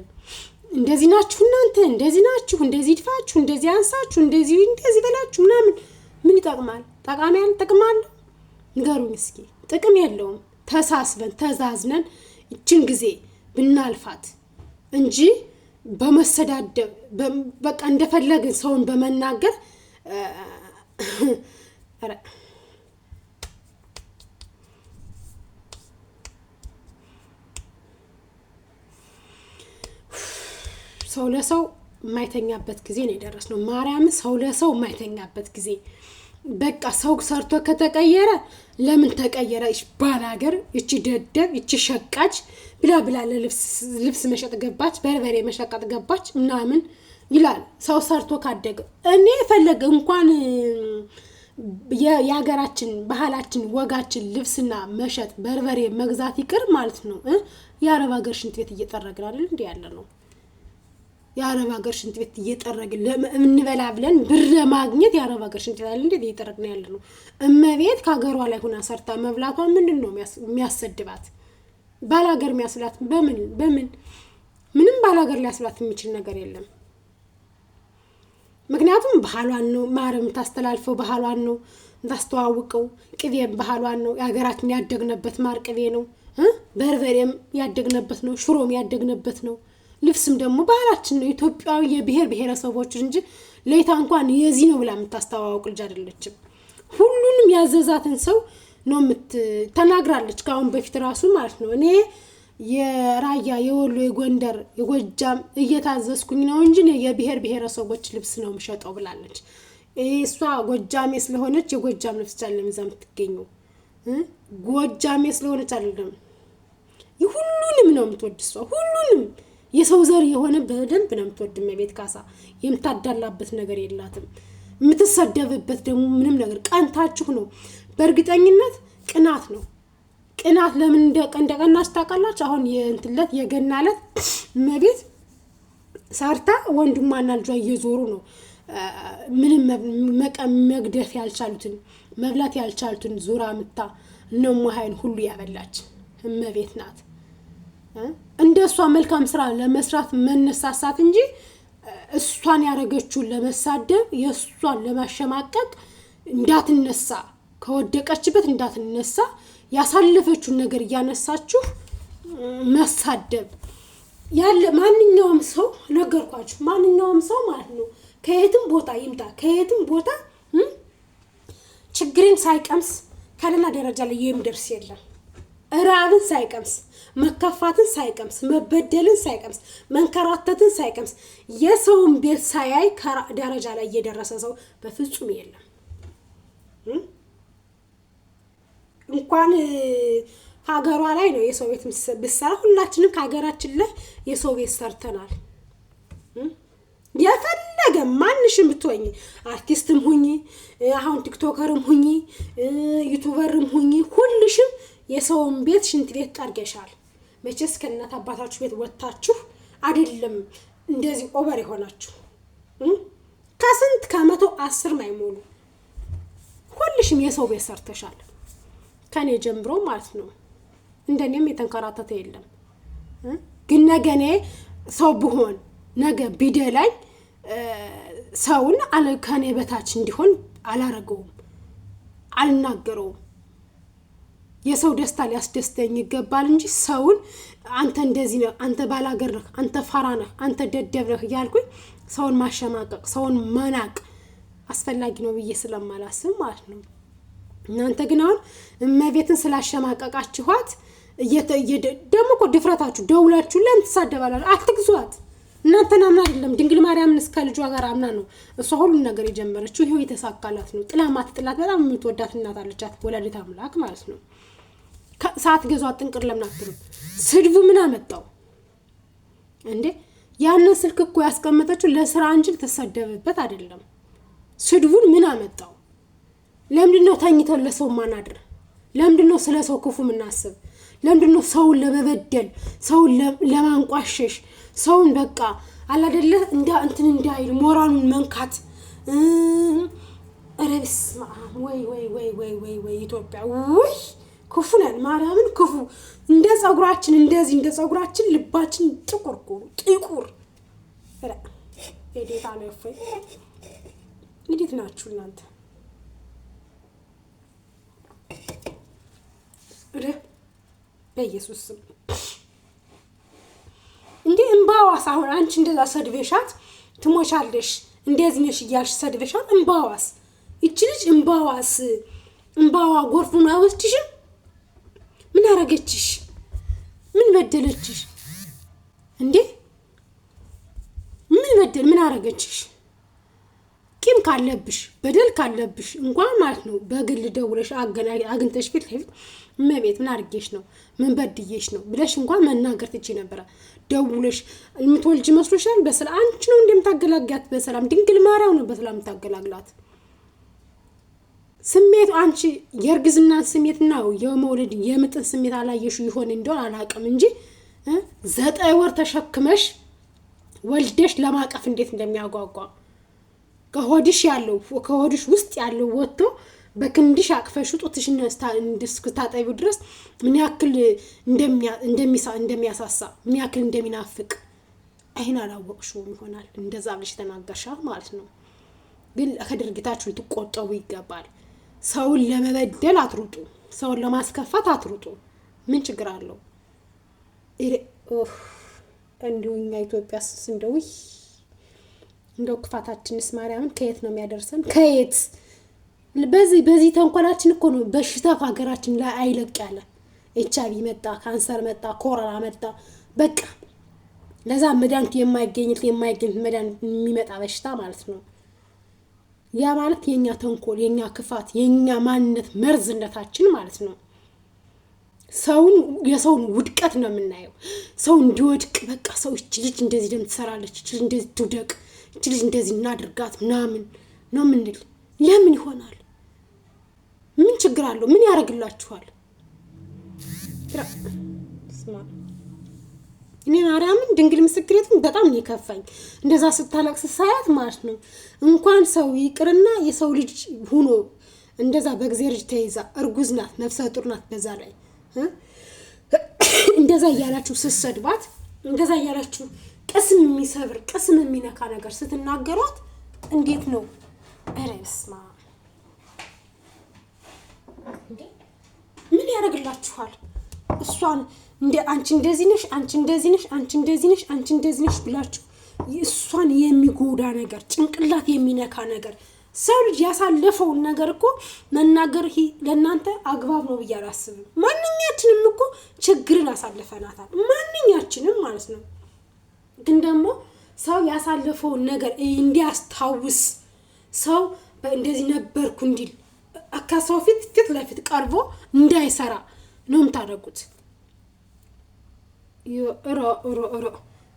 እንደዚህ ናችሁ እናንተ፣ እንደዚህ ናችሁ፣ እንደዚህ ይድፋችሁ፣ እንደዚህ አንሳችሁ፣ እንደዚህ በላችሁ ምናምን ምን ይጠቅማል? ጠቃሚያል ጥቅማል? ንገሩኝ እስኪ። ጥቅም የለውም። ተሳስበን ተዛዝነን እችን ጊዜ ብናልፋት እንጂ በመሰዳደብ በቃ እንደፈለግን ሰውን በመናገር ሰው ለሰው የማይተኛበት ጊዜ ነው የደረስነው። ማርያም ሰው ለሰው የማይተኛበት ጊዜ በቃ ሰው ሰርቶ ከተቀየረ ለምን ተቀየረ ባላገር እቺ ደደብ እቺ ሸቃጭ ብላ ልብስ መሸጥ ገባች፣ በርበሬ መሸቀጥ ገባች ምናምን ይላል። ሰው ሰርቶ ካደገ እኔ ፈለገ እንኳን የሀገራችን ባህላችን ወጋችን ልብስና መሸጥ በርበሬ መግዛት ይቅር ማለት ነው። የአረብ ሀገር ሽንት ቤት እየጠረግን አይደል እንዴ ያለ ነው። የአረብ ሀገር ሽንት ቤት እየጠረግን እንበላ ብለን ብር ለማግኘት የአረብ ሀገር ሽንት ቤት አይደል እንዴ እየጠረግን ያለ ነው። እመቤት ከሀገሯ ላይ ሆና ሰርታ መብላቷ ምንድነው የሚያሰድባት? ባላገር የሚያስላት በምን ምንም ባላገር ሊያስላት የሚችል ነገር የለም። ምክንያቱም ባህሏን ነው ማረም ታስተላልፈው፣ ባህሏን ነው ታስተዋውቀው፣ ቅቤም ባህሏን ነው። የሀገራችን ያደግነበት ማር ቅቤ ነው፣ በርበሬም ያደግነበት ነው፣ ሽሮም ያደግነበት ነው። ልብስም ደግሞ ባህላችን ነው። ኢትዮጵያዊ የብሔር ብሔረሰቦች እንጂ ለይታ እንኳን የዚህ ነው ብላ የምታስተዋውቅ ልጅ አይደለችም። ሁሉንም ያዘዛትን ሰው ነው ተናግራለች። ከአሁን በፊት ራሱ ማለት ነው እኔ የራያ የወሎ የጎንደር የጎጃም እየታዘዝኩኝ ነው እንጂ የብሔር ብሔረሰቦች ልብስ ነው የምሸጠው ብላለች። እሷ ጎጃሜ ስለሆነች የጎጃም ልብስ አይደለም እዛ የምትገኘው፣ ጎጃሜ ስለሆነች አይደለም። ሁሉንም ነው የምትወድ እሷ። ሁሉንም የሰው ዘር የሆነ በደንብ ነው የምትወድ እመቤት ካሳ። የምታዳላበት ነገር የላትም። የምትሰደብበት ደግሞ ምንም ነገር ቀንታችሁ ነው። በእርግጠኝነት ቅናት ነው። ቅናት ለምን እንደቀናች ታውቃላችሁ? አሁን የእንትለት የገናለት እመቤት ሰርታ ወንድሟና ልጇ እየዞሩ ነው ምንም መግደፍ ያልቻሉትን መብላት ያልቻሉትን ዙራ ምታ እነሙ ኃይል ሁሉ ያበላች እመቤት ናት። እንደሷ መልካም ስራ ለመስራት መነሳሳት እንጂ እሷን ያረገችውን ለመሳደብ የእሷን ለማሸማቀቅ እንዳትነሳ፣ ከወደቀችበት እንዳትነሳ ያሳለፈችውን ነገር እያነሳችሁ መሳደብ ያለ ማንኛውም ሰው ነገርኳችሁ፣ ማንኛውም ሰው ማለት ነው ከየትም ቦታ ይምጣ ከየትም ቦታ ችግርን ሳይቀምስ ከሌላ ደረጃ ላይ የሚደርስ የለም። ራብን ሳይቀምስ፣ መከፋትን ሳይቀምስ፣ መበደልን ሳይቀምስ፣ መንከራተትን ሳይቀምስ፣ የሰውን ቤት ሳያይ ደረጃ ላይ እየደረሰ ሰው በፍጹም የለም። እንኳን ሀገሯ ላይ ነው የሰው ቤት ብትሰራ፣ ሁላችንም ከሀገራችን ላይ የሰው ቤት ሰርተናል። የፈለገ ማንሽም ብትሆኚ አርቲስትም ሁኚ፣ አሁን ቲክቶከርም ሁኚ፣ ዩቲዩበርም ሁኚ፣ ሁልሽም የሰውን ቤት ሽንት ቤት ጠርገሻል። መቼስ ከእናት አባታችሁ ቤት ወጣችሁ አይደለም እንደዚህ ኦቨር የሆናችሁ ከስንት ከመቶ 10 ማይሞሉ ሁልሽም የሰው ቤት ሰርተሻል። ከኔ ጀምሮ ማለት ነው። እንደኔም የተንከራተተ የለም። ግን ነገኔ ሰው ብሆን ነገ ቢደላኝ ሰውን ከኔ በታች እንዲሆን አላረገውም፣ አልናገረውም። የሰው ደስታ ሊያስደስተኝ ይገባል እንጂ ሰውን አንተ እንደዚህ ነህ፣ አንተ ባላገር ነህ፣ አንተ ፋራ ነህ፣ አንተ ደደብ ነህ እያልኩኝ ሰውን ማሸማቀቅ፣ ሰውን መናቅ አስፈላጊ ነው ብዬ ስለማላስብ ማለት ነው። እናንተ ግን አሁን እመቤትን ስላሸማቀቃችኋት ደግሞ እኮ ድፍረታችሁ ደውላችሁ ለምን ትሳደባላችሁ? አትግዟት። እናንተን አምና አይደለም ድንግል ማርያምን እስከ ልጇ ጋር አምና ነው እሷ ሁሉን ነገር የጀመረችው። ይሄው የተሳካላት ነው። ጥላ ማትጥላት በጣም የምትወዳት እናት አለቻት፣ ወላዲተ አምላክ ማለት ነው። ሰዓት ገዟት ጥንቅር ለምን አትሉ? ስድቡ ምን አመጣው እንዴ? ያንን ስልክ እኮ ያስቀመጠችው ለስራ እንጂ ተሰደበበት አይደለም። ስድቡን ምን አመጣው? ለምንድነው ተኝተን ለሰው ማናድር? ለምንድነው ስለ ሰው ክፉ ምናስብ? ለምንድነው ሰውን ለመበደል፣ ሰውን ለማንቋሸሽ፣ ሰውን በቃ አላደለ እንትን እንዳይል ሞራሉን መንካት? ረብስ ወይ ወይ ወይ ወይ ወይ ወይ ኢትዮጵያ ወይ ክፉ ነን። ማርያምን ክፉ እንደ ጸጉራችን እንደዚህ እንደ ጸጉራችን ልባችን ጥቁር ሄዴታ ነው። እፎይ እንዴት ናችሁ እናንተ? በኢየሱስ ስም እንዴ እምባዋስ አሁን አንቺ እንደዛ ሰድበሻት ትሞሻለሽ፣ እንደዚህ ነሽ እያልሽ ሰድበሻት እምባዋስ እቺ ልጅ እምባዋ ጎርፉን አይወስድሽም? ምን አረገችሽ? ምን በደለችሽ እንዴ? ምን አረገችሽ? ቂም ካለብሽ በደል ካለብሽ እንኳን ማለት ነው በግል ደውለሽ አግኝተሽ ፊት ለፊት እመቤት ምን አርጌሽ ነው ምን በድዬሽ ነው ብለሽ እንኳን መናገር ትችይ ነበር። ደውለሽ የምትወልጂ መስሎሻል? በሰላም አንቺ ነው እንደምታገላግላት በሰላም ድንግል ማርያም ነው በሰላም ታገላግላት። ስሜት አንቺ የርግዝና ስሜትና የመውለድ የምጥን ስሜት አላየሽው ይሆን እንደሆነ አላውቅም እንጂ 9 ወር ተሸክመሽ ወልደሽ ለማቀፍ እንዴት እንደሚያጓጓ ከሆድሽ ውስጥ ያለው ወጥቶ በክንድሽ አቅፈሽ ጡትሽን እስክታጠቢው ድረስ ምን ያክል እንደሚያሳሳ ምን ያክል እንደሚናፍቅ አይን አላወቅሽውም ይሆናል። እንደዛ ብለሽ ተናገርሻት ማለት ነው። ግን ከድርጊታችሁ ልትቆጠቡ ይገባል። ሰውን ለመበደል አትሩጡ፣ ሰውን ለማስከፋት አትሩጡ። ምን ችግር አለው? እንዲሁኛ ኢትዮጵያስ እንደው ክፋታችንስ ማርያምን ከየት ነው የሚያደርሰን? ከየት በዚህ ተንኮላችን እኮ ነው በሽታ ሀገራችን ላይ አይለቅ ያለ። ኤችአይቪ መጣ፣ ካንሰር መጣ፣ ኮሮና መጣ። በቃ ለዛ መድኃኒት የማይገኝት መድኃኒት የሚመጣ በሽታ ማለት ነው። ያ ማለት የኛ ተንኮል፣ የኛ ክፋት፣ የኛ ማንነት መርዝነታችን ማለት ነው። የሰውን ውድቀት ነው የምናየው። ሰው እንዲወድቅ በቃ ሰው እቺ ልጅ እንደዚህ ደም ትሰራለች፣ እቺ ልጅ እንደዚህ ትውደቅ፣ እቺ ልጅ እንደዚህ እናድርጋት ምናምን ነው የምንል። ለምን ይሆናል? ምን ችግር አለው? ምን ያደርግላችኋል? እኔ ማርያምን ድንግል ምስክሬትን በጣም ነው የከፋኝ። እንደዛ ስታለቅስ ሳያት ማለት ነው። እንኳን ሰው ይቅርና የሰው ልጅ ሆኖ እንደዛ በእግዚአብሔር ልጅ ተይዛ እርጉዝ ናት፣ ነፍሰ ጡር ናት። በዛ ላይ እንደዛ እያላችሁ ስትሰድባት፣ እንደዛ እያላችሁ ቅስም የሚሰብር ቅስም የሚነካ ነገር ስትናገሯት እንዴት ነው? ኧረ በስመ አብ! ምን ያደርግላችኋል? እሷን አንቺ እንደዚህ ነሽ፣ አንቺ እንደዚህ ነሽ፣ አንቺ እንደዚህ ነሽ፣ አንቺ እንደዚህ ነሽ ብላችሁ እሷን የሚጎዳ ነገር፣ ጭንቅላት የሚነካ ነገር ሰው ልጅ ያሳለፈውን ነገር እኮ መናገር ለእናንተ አግባብ ነው ብዬ አላስብም። ማንኛችንም እኮ ችግርን አሳልፈናታል፣ ማንኛችንም ማለት ነው። ግን ደግሞ ሰው ያሳለፈውን ነገር እንዲያስታውስ ሰው እንደዚህ ነበርኩ እንዲል ከሰው ፊት ለፊት ቀርቦ እንዳይሰራ ነው የምታደርጉት።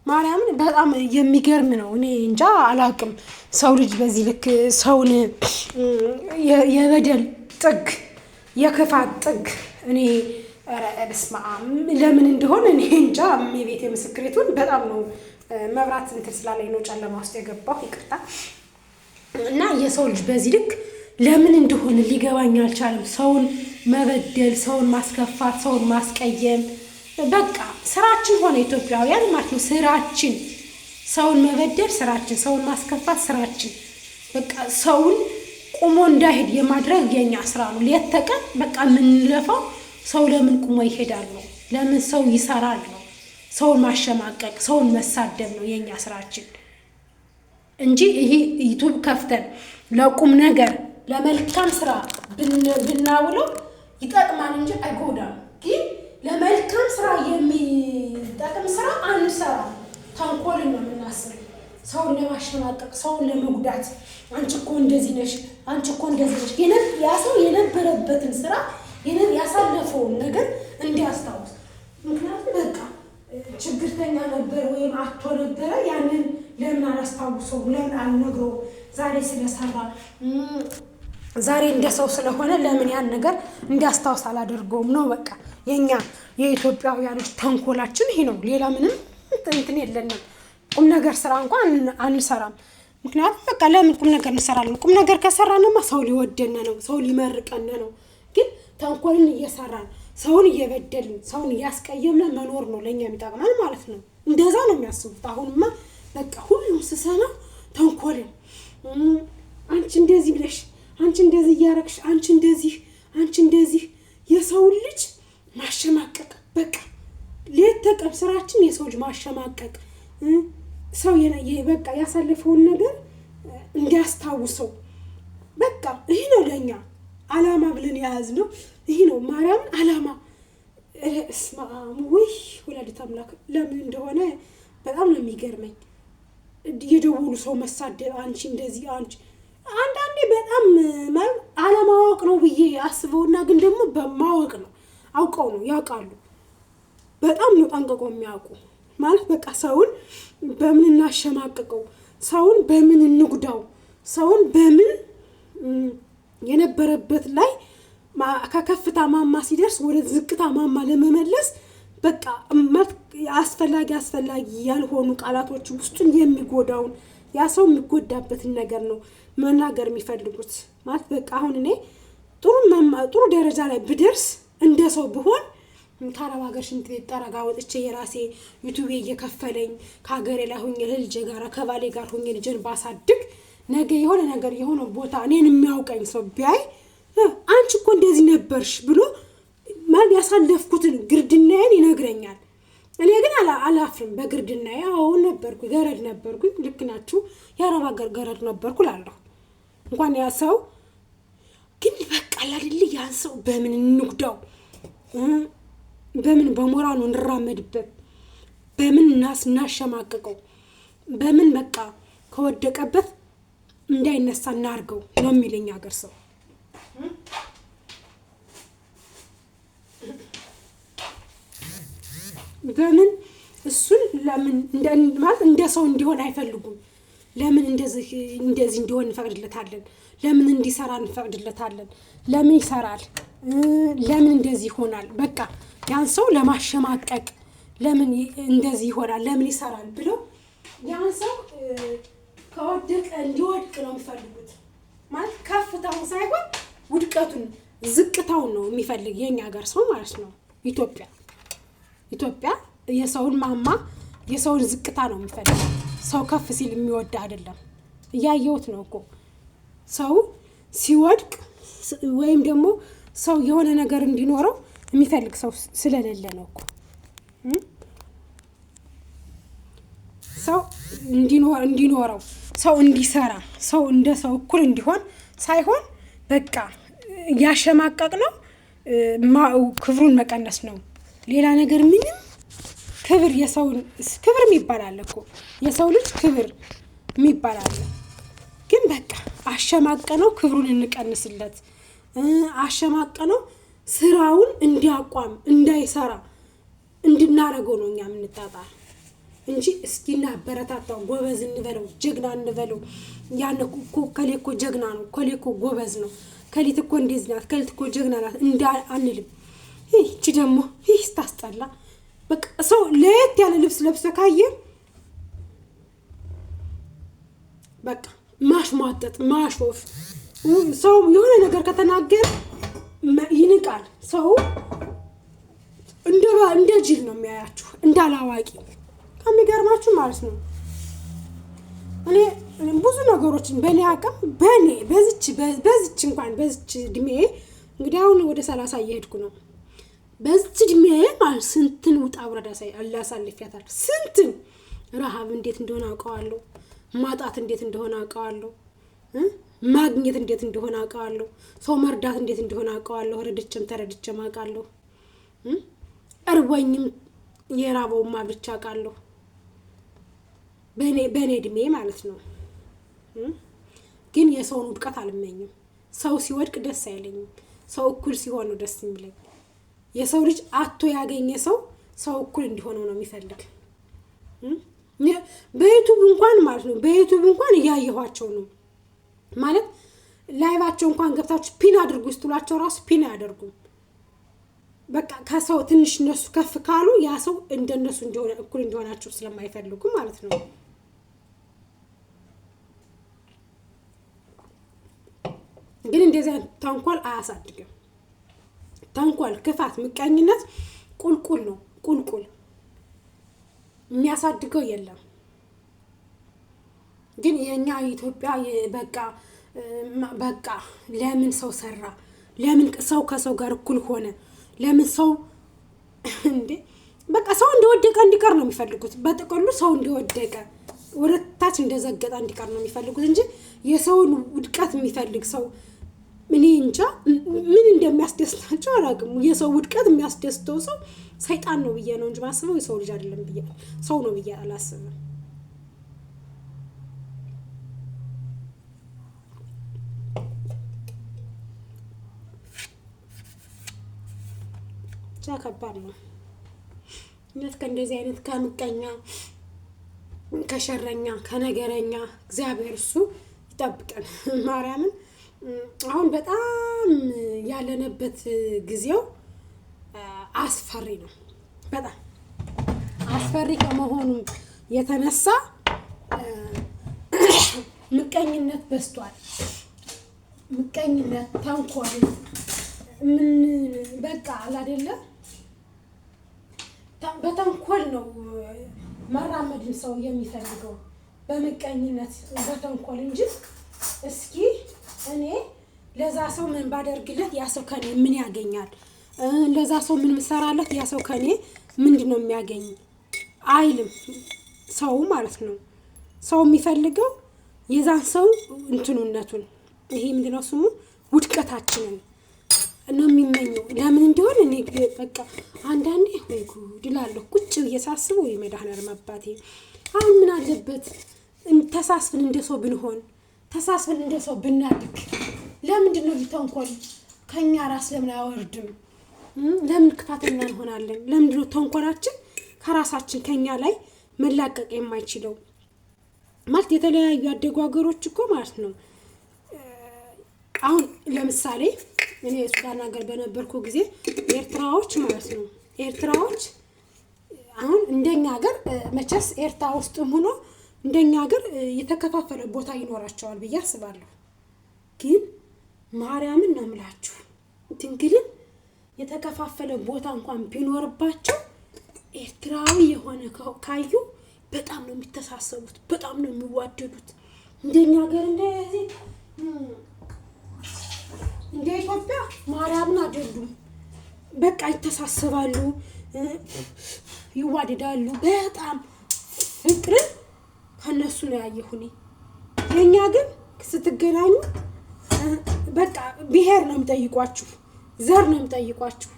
ማርያምን በጣም የሚገርም ነው። እኔ እንጃ አላውቅም። ሰው ልጅ በዚህ ልክ ሰውን የበደል ጥግ፣ የክፋት ጥግ እኔ በስመ አብ ለምን እንደሆነ እኔ እንጃ። የቤት የምስክሬቱን በጣም ነው መብራት እንትን ስላለኝ ነው ጨለማ ውስጥ የገባሁ፣ ይቅርታ። እና የሰው ልጅ በዚህ ልክ ለምን እንደሆነ ሊገባኝ አልቻለም። ሰውን መበደል፣ ሰውን ማስከፋት፣ ሰውን ማስቀየም በቃ ስራችን ሆነ ኢትዮጵያውያን ማለት ነው። ስራችን ሰውን መበደል ስራችን፣ ሰውን ማስከፋት ስራችን። በቃ ሰውን ቁሞ እንዳይሄድ የማድረግ የኛ ስራ ነው። ሌት ተቀን በቃ የምንለፋው ሰው ለምን ቁሞ ይሄዳል ነው፣ ለምን ሰው ይሰራል ነው። ሰውን ማሸማቀቅ፣ ሰውን መሳደብ ነው የኛ ስራችን እንጂ ይሄ ዩቲዩብ ከፍተን ለቁም ነገር ለመልካም ስራ ብናውለው ይጠቅማል እንጂ አይጎዳም። ግን ለመልካም ስራ የሚጠቅም ስራ አንሰራም። ተንኮልን ነው የምናስብ፣ ሰውን ለማሸማቀቅ፣ ሰውን ለመጉዳት። አንቺ እኮ እንደዚህ ነሽ፣ አንቺ እኮ እንደዚህ ነሽ። ያ ሰው የነበረበትን ስራ ያሳለፈውን ነገር እንዲያስታውስ። ምክንያቱም በቃ ችግርተኛ ነበር ወይም አቶ ነበረ፣ ያንን ለምን አላስታውሰው፣ ለምን አልነግረው? ዛሬ ስለሰራ ዛሬ እንደ ሰው ስለሆነ ለምን ያን ነገር እንዲያስታውስ አላደርገውም ነው። በቃ የኛ የኢትዮጵያውያኖች ተንኮላችን ይሄ ነው። ሌላ ምንም እንትን የለንም። ቁም ነገር ስራ እንኳን አንሰራም። ምክንያቱም በቃ ለምን ቁም ነገር እንሰራለን? ቁም ነገር ከሰራንማ ሰው ሊወደን ነው፣ ሰው ሊመርቀን ነው። ግን ተንኮልን እየሰራን ሰውን እየበደልን ሰውን እያስቀየምን መኖር ነው ለኛ የሚጠቅመን ማለት ነው። እንደዛ ነው የሚያስቡት። አሁንማ በቃ ሁሉም ስሰማ ተንኮልን፣ አንቺ እንደዚህ ብለሽ፣ አንቺ እንደዚህ እያረግሽ፣ አንቺ እንደዚህ የሰው ልጅ ማሸማቀቅ። በቃ ሌት ተቀን ስራችን የሰው ልጅ ማሸማቀቅ፣ ሰው በቃ ያሳለፈውን ነገር እንዲያስታውሰው። በቃ ይሄ ነው ለኛ አላማ ብለን የያዝነው ይሄ ነው። ማርያምን አላማ እስማም ወይ ወላዲተ አምላክ ለምን እንደሆነ በጣም ነው የሚገርመኝ። የደወሉ ሰው መሳደብ፣ አንቺ እንደዚህ፣ አንቺ አንዳንዴ በጣም ማለት አለማወቅ ነው ብዬ አስበውና ግን ደግሞ በማወቅ ነው፣ አውቀው ነው ያውቃሉ። በጣም ነው ጠንቅቀው የሚያውቁ ማለት በቃ ሰውን በምን እናሸማቅቀው፣ ሰውን በምን እንጉዳው፣ ሰውን በምን የነበረበት ላይ ከከፍታ ማማ ሲደርስ ወደ ዝቅታ ማማ ለመመለስ በቃ አስፈላጊ ያልሆኑ ቃላቶች ውስጡን የሚጎዳውን ያ ሰው የሚጎዳበትን ነገር ነው መናገር የሚፈልጉት። ማለት በቃ አሁን እኔ ጥሩ ደረጃ ላይ ብደርስ እንደ ሰው ብሆን ከአረብ ሀገር ሽንት ቤት ጠረጋ ወጥቼ የራሴ ዩቲዩብ እየከፈለኝ ከሀገሬ ላይ ሆኜ ልጄ ጋር ከባሌ ጋር ሆኜ ልጄን ባሳድግ ነገ የሆነ ነገር የሆነ ቦታ እኔን የሚያውቀኝ ሰው ቢያይ አንቺ እኮ እንደዚህ ነበርሽ ብሎ ማለት ያሳለፍኩትን ግርድናዬን ይነግረኛል። እኔ ግን አላፍርም በግርድናዬ። አዎ ነበርኩ፣ ገረድ ነበርኩ። ልክ ናችሁ፣ የአረብ ሀገር ገረድ ነበርኩ እላለሁ። እንኳን ያ ሰው ግን በቃ አይደል ያን ሰው በምን እንጉዳው፣ በምን በሞራሉ እንራመድበት፣ በምን እናሸማቅቀው፣ በምን በቃ ከወደቀበት እንዳይነሳ እናርገው ነው የሚለኝ ሀገር ሰው። በምን እሱን ለምን ማለት እንደ ሰው እንዲሆን አይፈልጉም። ለምን እንደዚህ እንዲሆን እንፈቅድለታለን? ለምን እንዲሰራ እንፈቅድለታለን? ለምን ይሰራል? ለምን እንደዚህ ይሆናል? በቃ ያን ሰው ለማሸማቀቅ ለምን እንደዚህ ይሆናል? ለምን ይሰራል ብለው ያን ሰው ከወደቀ እንዲወድቅ ነው የሚፈልጉት። ማለት ከፍታውን ሳይሆን ውድቀቱን፣ ዝቅታውን ነው የሚፈልግ የኛ ሀገር ሰው ማለት ነው። ኢትዮጵያ የሰውን ማማ የሰውን ዝቅታ ነው የሚፈልግ። ሰው ከፍ ሲል የሚወድ አይደለም። እያየሁት ነው እኮ ሰው ሲወድቅ ወይም ደግሞ ሰው የሆነ ነገር እንዲኖረው የሚፈልግ ሰው ስለሌለ ነው እኮ ሰው እንዲኖረው ሰው እንዲሰራ ሰው እንደ ሰው እኩል እንዲሆን ሳይሆን በቃ ያሸማቀቅ ነው ክብሩን መቀነስ ነው። ሌላ ነገር ምንም ክብር የሰው ክብር የሚባል አለ እኮ የሰው ልጅ ክብር የሚባል አለ። ግን በቃ አሸማቀነው ክብሩን እንቀንስለት፣ አሸማቀነው ስራውን እንዲያቋም እንዳይሰራ እንድናረገው ነው እኛ የምንጣጣር እንጂ እስኪና አበረታታው ጎበዝ እንበለው ጀግና እንበለው። ያን እኮ ከሌ እኮ ጀግና ነው፣ ከሌ እኮ ጎበዝ ነው፣ ከሊት እኮ እንደዚህ ናት፣ ከሊት እኮ ጀግና ናት አንልም። እቺ ደግሞ ስታስጠላ በቃ ሰው ለየት ያለ ልብስ ለብሶ ካየ በቃ ማሽሟጠጥ ማሾፍ፣ ሰው የሆነ ነገር ከተናገረ ይንቃል። ሰው እንደ ጅል ነው የሚያያችሁ እንዳላዋቂ ከሚገርማችሁ ማለት ነው። እኔ ብዙ ነገሮችን በእኔ አቅም በዚች እንኳን በዚች እድሜ እንግዲህ አሁን ወደ 30 እየሄድኩ ነው። በዚች እድሜ ማለት ስንትን ውጣ ውረድ አላሳልፊያታለሁ። ስንትን ረሃብ እንዴት እንደሆነ አውቀዋለሁ፣ ማጣት እንዴት እንደሆነ አውቀዋለሁ፣ ማግኘት እንዴት እንደሆነ አውቀዋለሁ፣ ሰው መርዳት እንዴት እንደሆነ አውቀዋለሁ። ረድቼም ተረድቼም አውቃለሁ። እርቦኝም የራበውማ ብቻ አውቃለሁ። በእኔ እድሜ ማለት ነው። ግን የሰውን ውድቀት አልመኝም። ሰው ሲወድቅ ደስ አይለኝም። ሰው እኩል ሲሆን ነው ደስ የሚለኝ። የሰው ልጅ አቶ ያገኘ ሰው እኩል እንዲሆነው ነው የሚፈልግ። በዩቲዩብ እንኳን ማለት ነው እያየኋቸው ነው ማለት ላይቫቸው እንኳን ገብታችሁ ፒን አድርጉ ስትሏቸው ራሱ ፒን አያደርጉም። በቃ ከሰው ትንሽ እነሱ ከፍ ካሉ ያ ሰው እንደነሱ እንዲሆነ እኩል እንዲሆናቸው ስለማይፈልጉ ማለት ነው። ግን እንደዚህ ተንኮል አያሳድግም። ተንኮል፣ ክፋት፣ ምቀኝነት ቁልቁል ነው። ቁልቁል የሚያሳድገው የለም። ግን የኛ ኢትዮጵያ በቃ ለምን ሰው ሰራ? ለምን ሰው ከሰው ጋር እኩል ሆነ? ለምን ሰው እንዴ በቃ ሰው እንደወደቀ እንዲቀር ነው የሚፈልጉት። በጥቅሉ ሰው እንደወደቀ ወደ ታች እንደዘገጠ እንዲቀር ነው የሚፈልጉት እንጂ የሰውን ውድቀት የሚፈልግ ሰው እኔ እንጃ ምን እንደሚያስደስታቸው አላውቅም። የሰው ውድቀት የሚያስደስተው ሰው ሰይጣን ነው ብዬ ነው እንጂ ማስበው የሰው ልጅ አይደለም ብዬ ሰው ነው ብዬ አላስብም። ከባድ ነው እውነት። ከእንደዚህ አይነት ከምቀኛ፣ ከሸረኛ፣ ከነገረኛ እግዚአብሔር እሱ ይጠብቀን ማርያምን። አሁን በጣም ያለንበት ጊዜው አስፈሪ ነው። በጣም አስፈሪ ከመሆኑ የተነሳ ምቀኝነት በዝቷል። ምቀኝነት፣ ተንኮል ምን በቃ አላደለ በተንኮል ነው መራመድን ሰው የሚፈልገው በምቀኝነት በተንኮል እንጂ እስኪ እኔ ለዛ ሰው ምን ባደርግለት ያ ሰው ከኔ ምን ያገኛል? ለዛ ሰው ምን ምሰራለት ያ ሰው ከኔ ምንድነው የሚያገኝ አይልም ሰው ማለት ነው። ሰው የሚፈልገው የዛን ሰው እንትኑነቱን ይሄ ምንድነው ስሙ ውድቀታችንን ነው የሚመኘው። ለምን እንደሆነ እኔ በቃ አንዳንዴ ወይ ጉድ እላለሁ ቁጭ ብዬ ሳስበው ወይ መድኃኒዓለም አባቴ አሁን ምን አለበት ተሳስበን እንደሰው ብንሆን፣ ተሳስበን እንደሰው ብናድግ። ለምንድን ነው ተንኮል ከኛ ራስ ለምን አይወርድም? ለምን ክፋተኛ እንሆናለን? ለምንድን ነው ተንኮላችን ከራሳችን ከኛ ላይ መላቀቅ የማይችለው? ማለት የተለያዩ ያደጉ ሀገሮች እኮ ማለት ነው አሁን ለምሳሌ እኔ ሱዳን ሀገር በነበርኩ ጊዜ ኤርትራዎች ማለት ነው ኤርትራዎች አሁን እንደኛ ሀገር መቼስ ኤርትራ ውስጥም ሆኖ እንደኛ ሀገር የተከፋፈለ ቦታ ይኖራቸዋል ብዬ አስባለሁ። ግን ማርያምን ነው የምላችሁ ድንግልን የተከፋፈለ ቦታ እንኳን ቢኖርባቸው ኤርትራዊ የሆነ ካዩ በጣም ነው የሚተሳሰቡት፣ በጣም ነው የሚዋደዱት። እንደኛ ሀገር እንደዚህ እንደ ኢትዮጵያ ማርያምን አይደሉም። በቃ ይተሳሰባሉ፣ ይዋደዳሉ። በጣም ፍቅር ከነሱ ነው ያየሁኝ። የኛ ግን ስትገናኙ በቃ ብሔር ነው የሚጠይቋችሁ፣ ዘር ነው የሚጠይቋችሁ።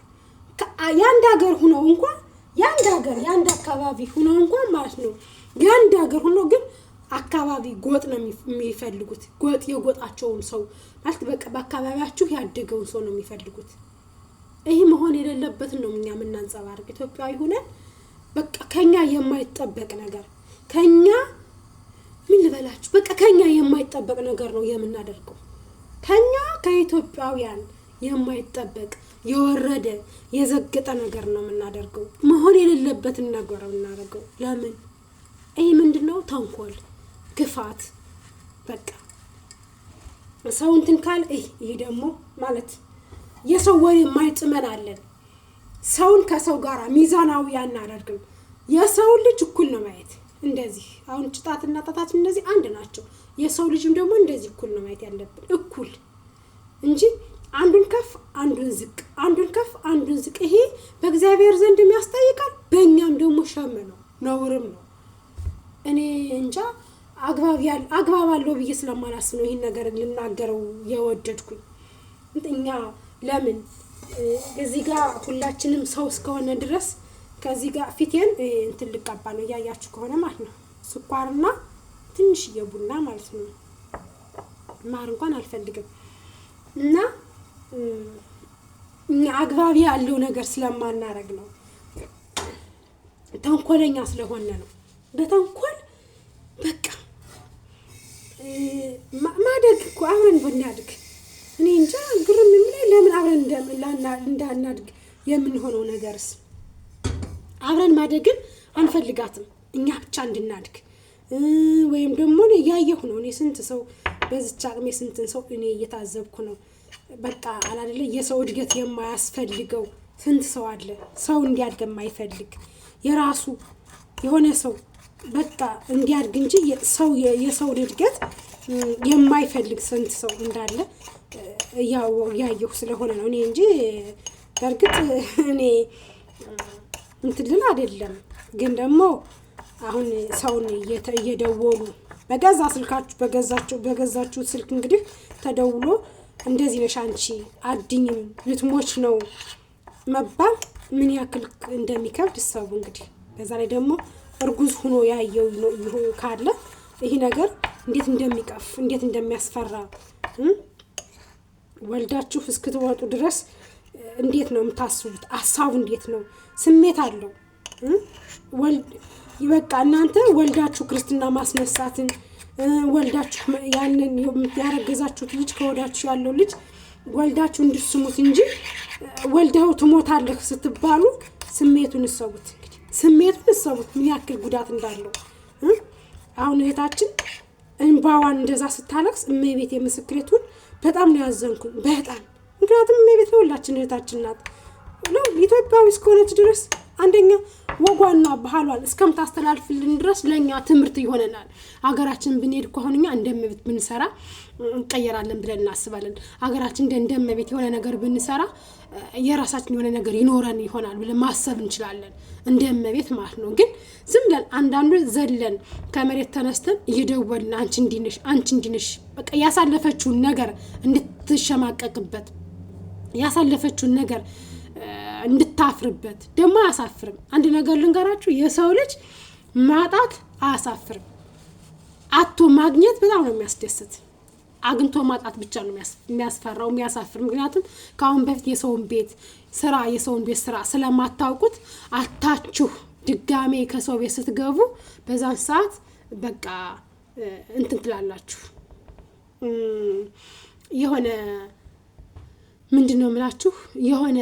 ያንድ ሀገር ሆነው እንኳን ያንድ አካባቢ ሆነው እንኳን ማለት ነው ያንድ ሀገር ሆነው ግን አካባቢ ጎጥ ነው የሚፈልጉት። ጎጥ የጎጣቸውን ሰው ማለት በቃ በአካባቢያችሁ ያደገውን ሰው ነው የሚፈልጉት። ይሄ መሆን የሌለበትን ነው እኛ የምናንጸባርቅ ኢትዮጵያዊ ሆነን በቃ ከኛ የማይጠበቅ ነገር ከኛ ምን ልበላችሁ በቃ ከኛ የማይጠበቅ ነገር ነው የምናደርገው። ከኛ ከኢትዮጵያውያን የማይጠበቅ የወረደ የዘገጠ ነገር ነው የምናደርገው። መሆን የሌለበትን ነገር የምናደርገው ለምን? ይሄ ምንድነው? ተንኮል፣ ግፋት። በቃ ሰው እንትን ካል ይሄ ደግሞ ማለት የሰው ወሬ ማይጥመን አለን። ሰውን ከሰው ጋር ሚዛናዊ አናደርግም። የሰው ልጅ እኩል ነው ማየት። እንደዚህ አሁን ጭጣትና ጣታችን እንደዚህ አንድ ናቸው። የሰው ልጅም ደግሞ እንደዚህ እኩል ነው ማየት ያለብን፣ እኩል እንጂ አንዱን ከፍ አንዱን ዝቅ፣ አንዱን ከፍ አንዱን ዝቅ። ይሄ በእግዚአብሔር ዘንድ የሚያስጠይቃል፣ በእኛም ደግሞ ሸም ነው፣ ነውርም ነው። እኔ እንጃ አግባብ አለው ብዬ ስለማላስብ ነው ይሄን ነገር ልናገረው የወደድኩኝ። እኛ ለምን እዚህ ጋር ሁላችንም ሰው እስከሆነ ድረስ ከዚህ ጋር ፊቴን እንትን ልቀባ ነው ያያችሁ ከሆነ ማለት ነው። ስኳርና ትንሽዬ ቡና ማለት ነው። ማር እንኳን አልፈልግም። እና አግባብ ያለው ነገር ስለማናረግ ነው። ተንኮለኛ ስለሆነ ነው። በተንኮል በቃ ማደግ እኮ አብረን ብናድግ እኔ እንጃ ግርም የሚለኝ ለምን አብረን እንዳናድግ የምንሆነው ነገርስ አብረን ማደግን አንፈልጋትም እኛ ብቻ እንድናድግ። ወይም ደግሞ ያየሁ ነው እኔ ስንት ሰው በዚች አቅሜ ስንትን ሰው እኔ እየታዘብኩ ነው። በቃ አላደለ የሰው እድገት የማያስፈልገው ስንት ሰው አለ። ሰው እንዲያድግ የማይፈልግ የራሱ የሆነ ሰው በቃ እንዲያድግ እንጂ የሰው እድገት የማይፈልግ ስንት ሰው እንዳለ ያየሁ ስለሆነ ነው እኔ እንጂ በርግጥ እኔ እንትን ልል አይደለም። ግን ደግሞ አሁን ሰውን እየደወሉ በገዛ ስልካችሁ በገዛችሁ ስልክ እንግዲህ ተደውሎ እንደዚህ ነሽ አንቺ አድኝም ልትሞች ነው መባል ምን ያክል እንደሚከብድ ሰው እንግዲህ በዛ ላይ ደግሞ እርጉዝ ሆኖ ያየው ነው ካለ ይሄ ነገር እንዴት እንደሚቀፍ እንዴት እንደሚያስፈራ ወልዳችሁ እስክትወጡ ድረስ እንዴት ነው የምታስቡት? ሐሳቡ እንዴት ነው? ስሜት አለው። በቃ እናንተ ወልዳችሁ ክርስትና ማስነሳትን ወልዳችሁ ያንን ያረገዛችሁት ልጅ ከወዳችሁ ያለው ልጅ ወልዳችሁ እንድትስሙት እንጂ ወልደው ትሞታለህ ስትባሉ ስሜቱን እሰቡት። እንግዲህ ስሜቱን እሰቡት ምን ያክል ጉዳት እንዳለው። አሁን እህታችን እንባዋን እንደዛ ስታለቅስ እመቤት የምስክሬቱን በጣም ነው ያዘንኩኝ። በጣም ምክንያቱም እመቤት ሁላችን እህታችን ናት ነው ኢትዮጵያዊ እስከሆነች ድረስ አንደኛ ወጓና ባህሏን እስከምታስተላልፍልን ድረስ ለኛ ትምህርት ይሆነናል። ሀገራችን ብንሄድ ከሆነኛ እንደምቤት ብንሰራ እንቀየራለን ብለን እናስባለን። ሀገራችን እንደምቤት የሆነ ነገር ብንሰራ የራሳችን የሆነ ነገር ይኖረን ይሆናል ብለን ማሰብ እንችላለን እንደምቤት ማለት ነው። ግን ዝም ብለን አንዳንዱ ዘለን ከመሬት ተነስተን እየደወልን አንቺ እንዲነሽ በቃ ያሳለፈችውን ነገር እንድትሸማቀቅበት ያሳለፈችውን ነገር እንድታፍርበት ደግሞ አያሳፍርም። አንድ ነገር ልንገራችሁ፣ የሰው ልጅ ማጣት አያሳፍርም። አቶ ማግኘት በጣም ነው የሚያስደስት። አግኝቶ ማጣት ብቻ ነው የሚያስፈራው የሚያሳፍር። ምክንያቱም ከአሁን በፊት የሰውን ቤት ስራ ስለማታውቁት አታችሁ ድጋሜ ከሰው ቤት ስትገቡ በዛን ሰዓት በቃ እንትን ትላላችሁ። የሆነ ምንድነው የምላችሁ የሆነ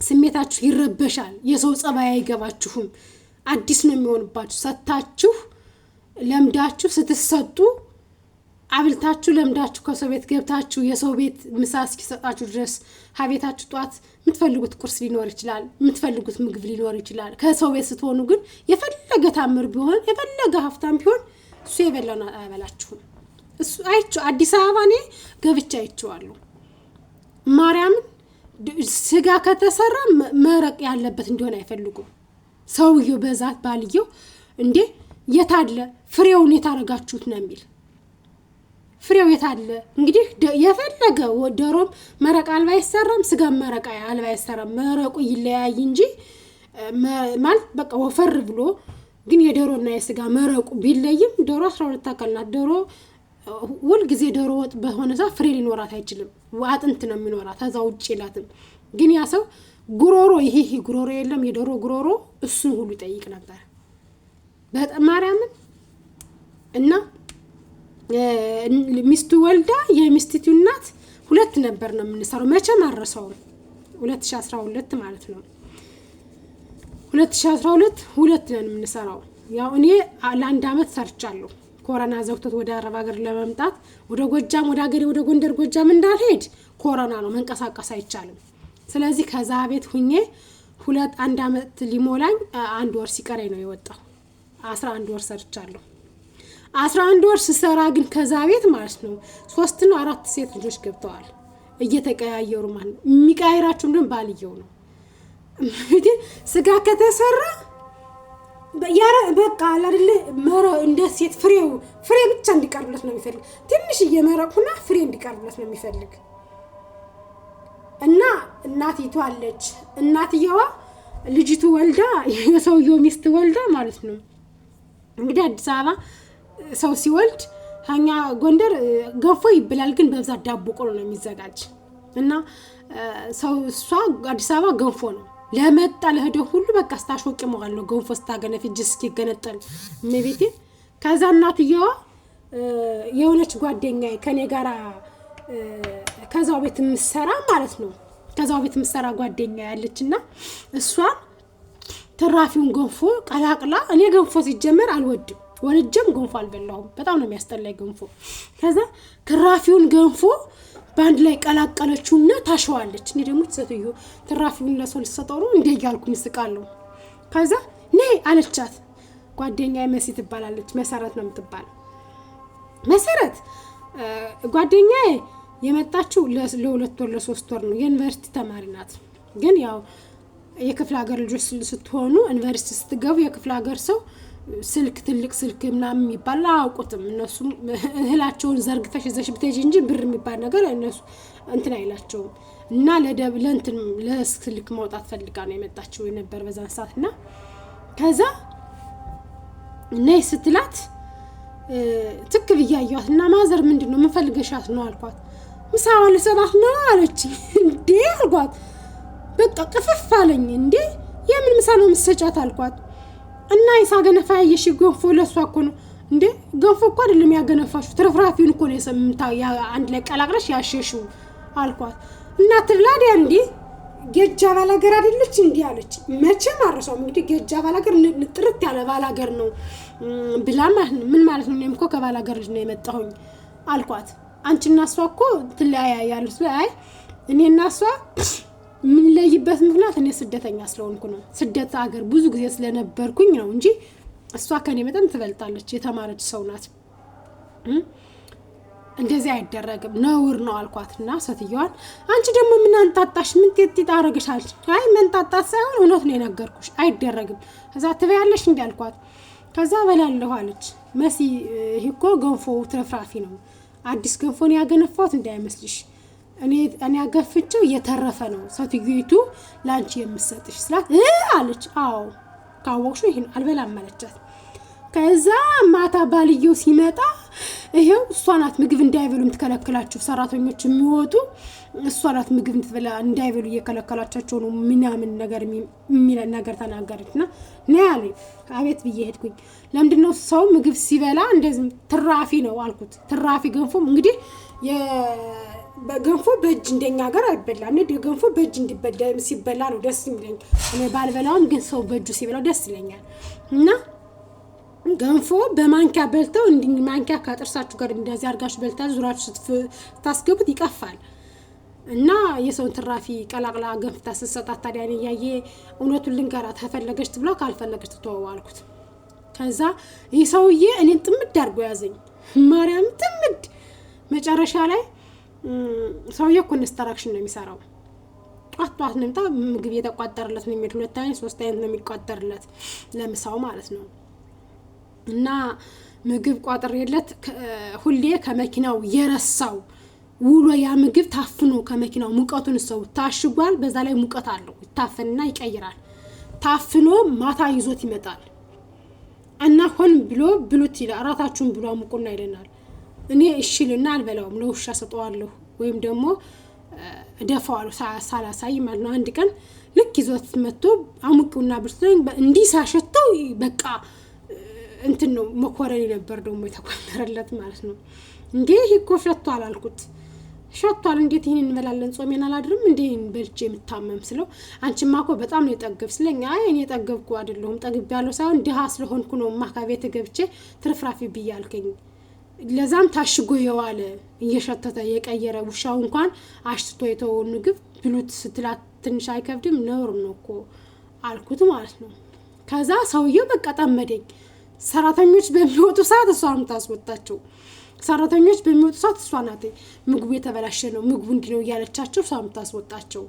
ስሜታችሁ ይረበሻል። የሰው ጸባይ አይገባችሁም። አዲስ ነው የሚሆንባችሁ። ሰጣችሁ ለምዳችሁ ስትሰጡ አብልታችሁ ለምዳችሁ ከሰው ቤት ገብታችሁ የሰው ቤት ምሳ እስኪሰጣችሁ ድረስ ሀቤታችሁ ጧት የምትፈልጉት ቁርስ ሊኖር ይችላል፣ የምትፈልጉት ምግብ ሊኖር ይችላል። ከሰው ቤት ስትሆኑ ግን የፈለገ ታምር ቢሆን የፈለገ ሀብታም ቢሆን እሱ የበላውን አያበላችሁም። እሱ አይቼው አዲስ አበባ እኔ ገብቼ አይቼዋለሁ። ማርያምን ስጋ ከተሰራ መረቅ ያለበት እንዲሆን አይፈልጉም ሰውየው በዛት ባልየው እንዴ የታለ ፍሬውን የታረጋችሁት ነው የሚል ፍሬው የታለ እንግዲህ የፈለገ ዶሮም መረቅ አልባ ይሰራም ስጋ መረቅ አልባ ይሰራም መረቁ ይለያይ እንጂ ማለት በቃ ወፈር ብሎ ግን የዶሮና የስጋ መረቁ ቢለይም ዶሮ 12 አካል ናት ዶሮ ሁሉ ጊዜ ዶሮ ወጥ በሆነ ሰዓት ፍሬ ሊኖራት አይችልም አጥንት ነው የሚኖራት ከዛ ውጪ ይላትም ግን ያ ሰው ጉሮሮ ይሄ ጉሮሮ የለም የዶሮ ጉሮሮ እሱን ሁሉ ይጠይቅ ነበር በጣም ማርያምን እና ሚስቱ ወልዳ የሚስቲቱ እናት ሁለት ነበር ነው የምንሰራው መቼ ማረሰው 2012 ማለት ነው 2012 ሁለት ነን የምንሰራው ያው እኔ ለአንድ አመት ሰርቻለሁ ኮሮና ዘውቶት ወደ አረብ ሀገር ለመምጣት ወደ ጎጃም ወደ ሀገሬ ወደ ጎንደር ጎጃም እንዳልሄድ ኮሮና ነው መንቀሳቀስ አይቻልም ስለዚህ ከዛ ቤት ሁኜ አንድ አመት ሊሞላኝ አንድ ወር ሲቀረኝ ነው የወጣው 11 ወር ሰርቻለሁ 11 ወር ስሰራ ግን ከዛ ቤት ማለት ነው 3 ነው 4 ሴት ልጆች ገብተዋል እየተቀያየሩ ማለት ነው የሚቀያየራቸው እንደም ባልየው ነው ስጋ ከተሰራ በቃ አይደለ መረ እንደ ሴት ፍሬ ብቻ እንዲቀርብለት ነው የሚፈልግ ትንሽ እየመረቁና ፍሬ እንዲቀርብለት ነው የሚፈልግ እና እናቲቱ አለች እናትየዋ ልጅቱ ወልዳ የሰውየው ሚስት ወልዳ ማለት ነው እንግዲህ አዲስ አበባ ሰው ሲወልድ ሀኛ ጎንደር ገንፎ ይብላል ግን በብዛት ዳቦ ቆሎ ነው የሚዘጋጅ እና ሰው እሷ አዲስ አበባ ገንፎ ነው ለመጣ ለሄደ ሁሉ በቃ ስታሾቅ መዋል ነው ገንፎ ስታገነፍ እጅስኪ ገነጠል መቤቴ ከዛ እናትየዋ የሆነች ጓደኛዬ ከኔ ጋራ ከዛው ቤት ምሰራ ማለት ነው ከዛው ቤት ምሰራ ጓደኛዬ ያለችና እሷ ትራፊውን ገንፎ ቀላቅላ እኔ ገንፎ ሲጀመር አልወድም ወልጀም ገንፎ አልበላሁም በጣም ነው የሚያስጠላኝ ገንፎ ከዛ ትራፊውን ገንፎ ባንድ ላይ ቀላቀለችውና ታሸዋለች እኔ ደግሞ ተሰጥዩ ትራፊውን ለሰው ልሰጠው ነው እንደ ያልኩ ምስቃለሁ ከዛ ነይ አለቻት ጓደኛዬ መሲ ትባላለች መሰረት ነው የምትባል መሰረት ጓደኛዬ የመጣችው ለሁለት ወር ለሶስት ወር ነው የዩኒቨርሲቲ ተማሪ ናት ግን ያው የክፍለ ሀገር ልጆች ስትሆኑ ዩኒቨርሲቲ ስትገቡ የክፍለ ሀገር ሰው ስልክ ትልቅ ስልክ ምናምን የሚባል አውቁትም እነሱ እህላቸውን ዘርግተሽ ይዘሽ ብትሄጂ እንጂ ብር የሚባል ነገር እነሱ እንትን አይላቸውም እና ለደብለንትን ለስልክ ማውጣት ፈልጋ ነው የመጣችው የነበር በዛን ሰዓትና ከዛ ነይ ስትላት ትክ ብያያት እና ማዘር ምንድነው ምን ፈልገሻት ነው አልኳት ምሳው ለሰባት ነው አለች እንዴ አልኳት በቃ ቅፍፍ አለኝ እንዴ የምን ምሳ ነው መስጫት አልኳት እና ይሳገነፋ የሽጎንፎ ለሷ እኮ ነው እንዴ ገንፎ እኮ አይደለም ያገነፋሽ ትረፍራፊውን እኮ ነው የሰምታ አንድ ላይ ቀላቅለሽ ያሸሹ አልኳት እና ትብላዲያ እንዴ ጌጃ ባላገር አይደለች እንዴ አለች መቼም አረሳው እንግዲህ ጌጃ ባላገር ጥርት ያለ ባላገር ነው ብላ ምን ማለት ነው እኔም እኮ ከባላገር ልጅ ነው የመጣሁኝ አልኳት አንቺና እሷ እኮ ትለያያያሉ ስለአይ እኔና እሷ ምን ለይበት ምክንያት እኔ ስደተኛ ስለሆንኩ ነው ስደት ሀገር ብዙ ጊዜ ስለነበርኩኝ ነው እንጂ እሷ ከኔ መጠን ትበልጣለች የተማረች ሰው ናት እንደዚህ አይደረግም ነውር ነው አልኳትና ሰትየዋን አንቺ ደግሞ ምን አንጣጣሽ ምን ጥጥጥ አረጋሻል አይ ምን ጣጣት ሳይሆን እውነት ነው የነገርኩሽ አይደረግም ከዛ ትበያለሽ እንዴ አልኳት ከዛ በላለሁ አለች መሲ ይሄኮ ገንፎ ትረፍራፊ ነው አዲስ ገንፎ ነው ያገነፋት እንዳይመስልሽ እኔ ያገፍቸው የተረፈ ነው ሰትዩይቱ ላንቺ የምሰጥሽ ስላት አለች አዎ ካወቅሽ ይሄን አልበላም ማለቻት ከዛ ማታ ባልየው ሲመጣ ይሄው እሷ ናት ምግብ እንዳይበሉም ተከለከላችሁ ሰራተኞች የሚወጡ እሷ ናት ምግብ እንዳይበሉ እየከለከላቻቸው ነው ምናምን ነገር ተናገረችና ነያለ አቤት ብዬ ሄድኩኝ ለምንድነው ሰው ምግብ ሲበላ እንደዚህ ትራፊ ነው አልኩት ትራፊ ገንፎ እንግዲህ በገንፎ በእጅ እንደኛ ሀገር አይበላም እንዴ ገንፎ በእጅ እንዲበላ ሲበላ ነው ደስ የሚለኝ እኔ ባልበላውም ግን ሰው በእጁ ሲበላው ደስ ይለኛል እና ገንፎ በማንኪያ በልተው እንዲህ ማንኪያ ከጥርሳችሁ ጋር እንደዚህ አርጋችሁ በልታችሁ ዙራችሁ ታስገቡት ይቀፋል እና የሰው ትራፊ ቀላቅላ ገንፍታ ሰጣት ታዲያ እኔ ያየ እውነቱን ልንገራት ተፈለገች ትብላ ካልፈለገች ትተወው አልኩት ከዛ ይሰውዬ እኔን ጥምድ አርጎ ያዘኝ ማርያም ጥምድ መጨረሻ ላይ ሰውዬ ኮንስትራክሽን ነው የሚሰራው ጧት ነምጣ ምግብ የተቋጠረለት ነው የሚል 2 አይነት 3 አይነት ነው የሚቋጠርለት ለምሳው ማለት ነው። እና ምግብ ቋጥሬለት ሁሌ ከመኪናው የረሳው ውሎ ያ ምግብ ታፍኖ ከመኪናው ሙቀቱን ሰው ታሽጓል። በዛ ላይ ሙቀት አለው ይታፈንና ይቀይራል። ታፍኖ ማታ ይዞት ይመጣል እና ሆን ብሎ ብሉት ይላል። አራታችሁን ብሎ አሙቁና ይለናል። እኔ እሺልና አልበላውም ለውሻ ሰጠዋለሁ ወይም ደግሞ ደፋዋለሁ ሳላሳይ ማለት ነው። አንድ ቀን ልክ ይዞት መጥቶ አሙቁና ብርቱኝ እንዲህ ሳሸተው በቃ እንትን ነው መኮረኒ ነበር ደግሞ የተቆጠረለት ማለት ነው። እንዴ ይኮ ሸቷል አልኩት። ሸቷል እንዴት ይሄን እንበላለን ጾሜን አላድርም እንዴ በልቼ የምታመም ስለው አንቺማ እኮ በጣም ነው የጠገብ ስለኛ እኔ የጠገብኩ አይደለሁም ጠግብ ያለው ሳይሆን ድሃ ስለሆንኩ ነው ማካቤት ገብቼ ትርፍራፊ ብያልከኝ ለዛም ታሽጎ የዋለ እየሸተተ የቀየረ ውሻው እንኳን አሽትቶ የተወው ምግብ ብሉት ስትላት ትንሽ አይከብድም ነውር ነው እኮ አልኩት ማለት ነው። ከዛ ሰውየው በቃ ጠመደኝ። ሰራተኞች በሚወጡ ሰዓት እሷን ታስወጣቸው ሰራተኞች በሚወጡ ሰዓት እሷ ናት ምግቡ የተበላሸ ነው ምግቡ እንዲነው ያለቻቸው እሷን ታስወጣቸው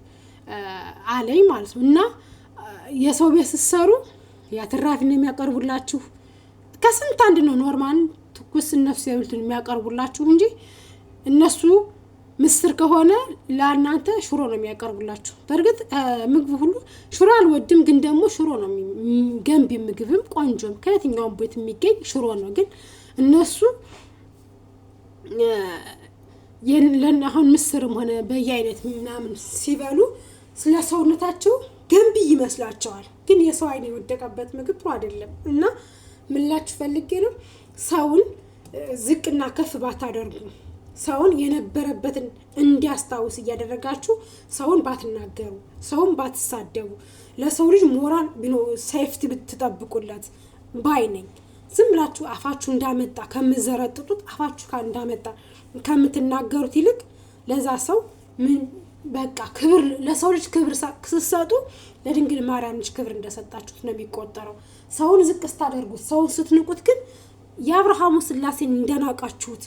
አለኝ ማለት ነው። እና የሰው ቤት ሲሰሩ ያትራፊ ነው የሚያቀርቡላችሁ ከስንት አንድ ነው ኖርማል ትኩስ ነፍስ ያሉትን የሚያቀርቡላችሁ እንጂ እነሱ ምስር ከሆነ ለእናንተ ሽሮ ነው የሚያቀርቡላችሁ። በርግጥ ምግብ ሁሉ ሽሮ አልወድም ግን ደግሞ ሽሮ ነው ገንቢ ምግብም ቆንጆም ከየትኛውም ቤት የሚገኝ ሽሮ ነው። ግን እነሱ አሁን ምስርም ሆነ በየአይነት ምናምን ሲበሉ ስለ ሰውነታቸው ገንቢ ይመስላቸዋል። ግን የሰው አይን የወደቀበት ምግብ ጥሩ አይደለም። እና ምላችሁ ፈልጌ ነው ሰውን ዝቅና ከፍ ባታደርጉ ሰውን የነበረበትን እንዲያስታውስ እያደረጋችሁ ሰውን ባትናገሩ ሰውን ባትሳደቡ ለሰው ልጅ ሞራል ቢኖ ሴፍቲ ብትጠብቁለት ባይ ነኝ። ዝም ብላችሁ አፋችሁ እንዳመጣ ከምዘረጥጡት አፋችሁ እንዳመጣ ከምትናገሩት ይልቅ ለዛ ሰው ምን በቃ ክብር ለሰው ልጅ ክብር ሲሰጡ ለድንግል ማርያም ልጅ ክብር እንደሰጣችሁት ነው የሚቆጠረው። ሰውን ዝቅ ስታደርጉት ሰውን ስትንቁት ግን የአብርሃሙ ስላሴን እንደናቃችሁት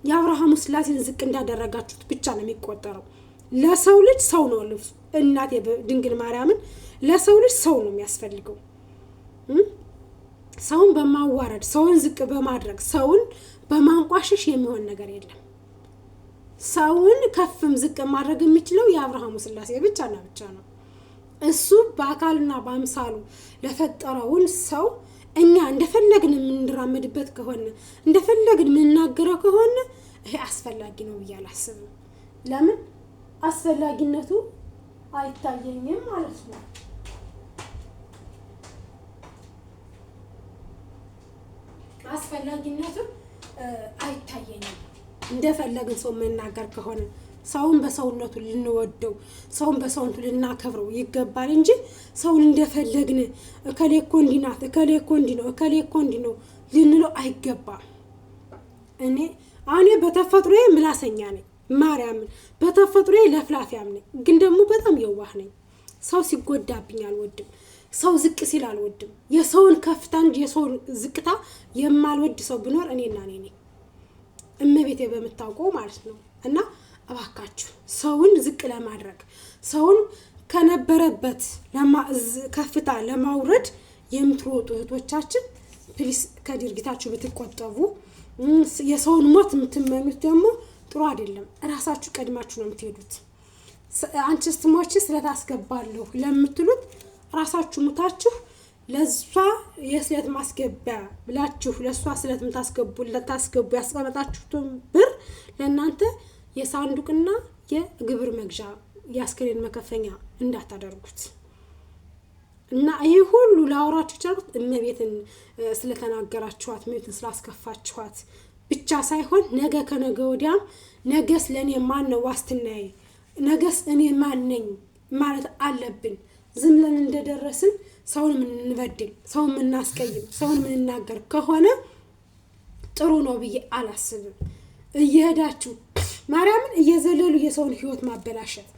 የአብርሃሙ ስላሴን ዝቅ እንዳደረጋችሁት ብቻ ነው የሚቆጠረው። ለሰው ልጅ ሰው ነው ልብሱ። እናቴ ድንግል ማርያምን ለሰው ልጅ ሰው ነው የሚያስፈልገው። ሰውን በማዋረድ ሰውን ዝቅ በማድረግ ሰውን በማንቋሸሽ የሚሆን ነገር የለም። ሰውን ከፍም ዝቅ ማድረግ የሚችለው የአብርሃሙ ስላሴ ብቻና ብቻ ነው። እሱ በአካልና በአምሳሉ ለፈጠረውን ሰው እኛ እንደፈለግን የምንራመድበት ከሆነ እንደፈለግን የምንናገረው ከሆነ ይሄ አስፈላጊ ነው ብዬ አላስብም። ለምን አስፈላጊነቱ አይታየኝም ማለት ነው። አስፈላጊነቱ አይታየኝም እንደፈለግን ሰው መናገር ከሆነ ሰውን በሰውነቱ ልንወደው ሰውን በሰውነቱ ልናከብረው ይገባል እንጂ ሰውን እንደፈለግን እከሌ እኮ እንዲህ ናት እከሌ እኮ እንዲህ ነው እከሌ እኮ እንዲህ ነው ልንለው አይገባም። እኔ በተፈጥሮዬ ምላሰኛ ነኝ ማርያምን በተፈጥሮዬ ለፍላፊያም ነኝ። ግን ደግሞ በጣም የዋህ ነኝ። ሰው ሲጎዳብኝ አልወድም። ሰው ዝቅ ሲል አልወድም። የሰውን ከፍታ እንጂ የሰውን ዝቅታ የማልወድ ሰው ቢኖር እኔና እኔ ነኝ እመቤቴ በመታውቀው ማለት ነው። እና እባካችሁ ሰውን ዝቅ ለማድረግ ሰውን ከነበረበት ከፍታ ለማውረድ የምትሮጡ እህቶቻችን ፕሊስ ከድርጊታችሁ ብትቆጠቡ። የሰውን ሞት የምትመኙት ደግሞ ጥሩ አይደለም። ራሳችሁ ቀድማችሁ ነው የምትሄዱት። አንቺስ ትሞቺ ስለታስገባለሁ ለምትሉት ራሳችሁ ሙታችሁ ለሷ የስለት ማስገቢያ ብላችሁ ለሷ ስለት ታስገቡ ያስቀመጣችሁትን ብር ለእናንተ የሳንዱቅና የግብር መግዣ የአስክሬን መከፈኛ እንዳታደርጉት። እና ይሄ ሁሉ ላወራችሁ ቻሉት እመቤትን ስለተናገራችኋት እመቤትን ስላስከፋችኋት ብቻ ሳይሆን ነገ ከነገ ወዲያም ነገስ ለኔ ማን ነው ዋስትናዬ ነገስ እኔ ማን ነኝ ማለት አለብን። ዝም ብለን እንደደረስን ሰውን ምንበድል ሰውን ምናስቀይም ሰውን ምንናገር ከሆነ ጥሩ ነው ብዬ አላስብም። እየሄዳችሁ ማርያምን እየዘለሉ የሰውን ህይወት ማበላሸት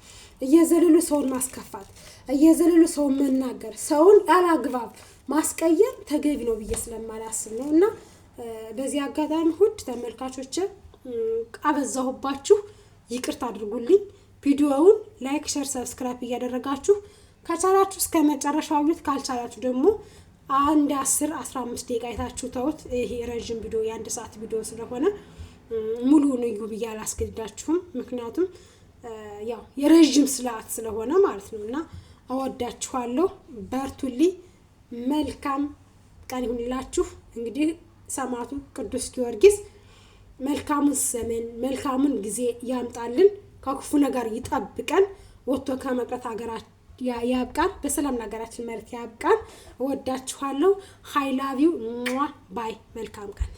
እየዘለሉ ሰውን ማስከፋት እየዘለሉ ሰውን መናገር ሰውን አላግባብ ማስቀየር ተገቢ ነው ብዬ ስለማላስብ ነው። እና በዚህ አጋጣሚ ሁሉ ተመልካቾች አበዛሁባችሁ ይቅርታ አድርጉልኝ። ቪዲዮውን ላይክ ሼር ሰብስክራይብ እያደረጋችሁ ከቻላችሁ እስከ መጨረሻው ቪዲዮ ካልቻላችሁ ደግሞ አንድ 10-15 ደቂቃ አይታችሁ ተውት። ይሄ ረጅም ቪዲዮ የአንድ ሰዓት ቪዲዮ ስለሆነ ሙሉውን እዩ ብዬ አላስገድዳችሁም። ምክንያቱም ያው የረጅም ሰዓት ስለሆነ ማለት ነውና አወዳችኋለሁ። በርቱልኝ። መልካም ቀን ይሁንላችሁ። እንግዲህ ሰማዕቱ ቅዱስ ጊዮርጊስ መልካሙን ዘመን መልካሙን ጊዜ ያምጣልን፣ ከክፉ ነገር ይጠብቀን፣ ወጥቶ ከመቅረት ሀገራችን ያብቃን፣ በሰላም ሀገራችን ማለት ያብቃን። እወዳችኋለሁ። ሃይ ላቭ ዩ ባይ። መልካም ቀን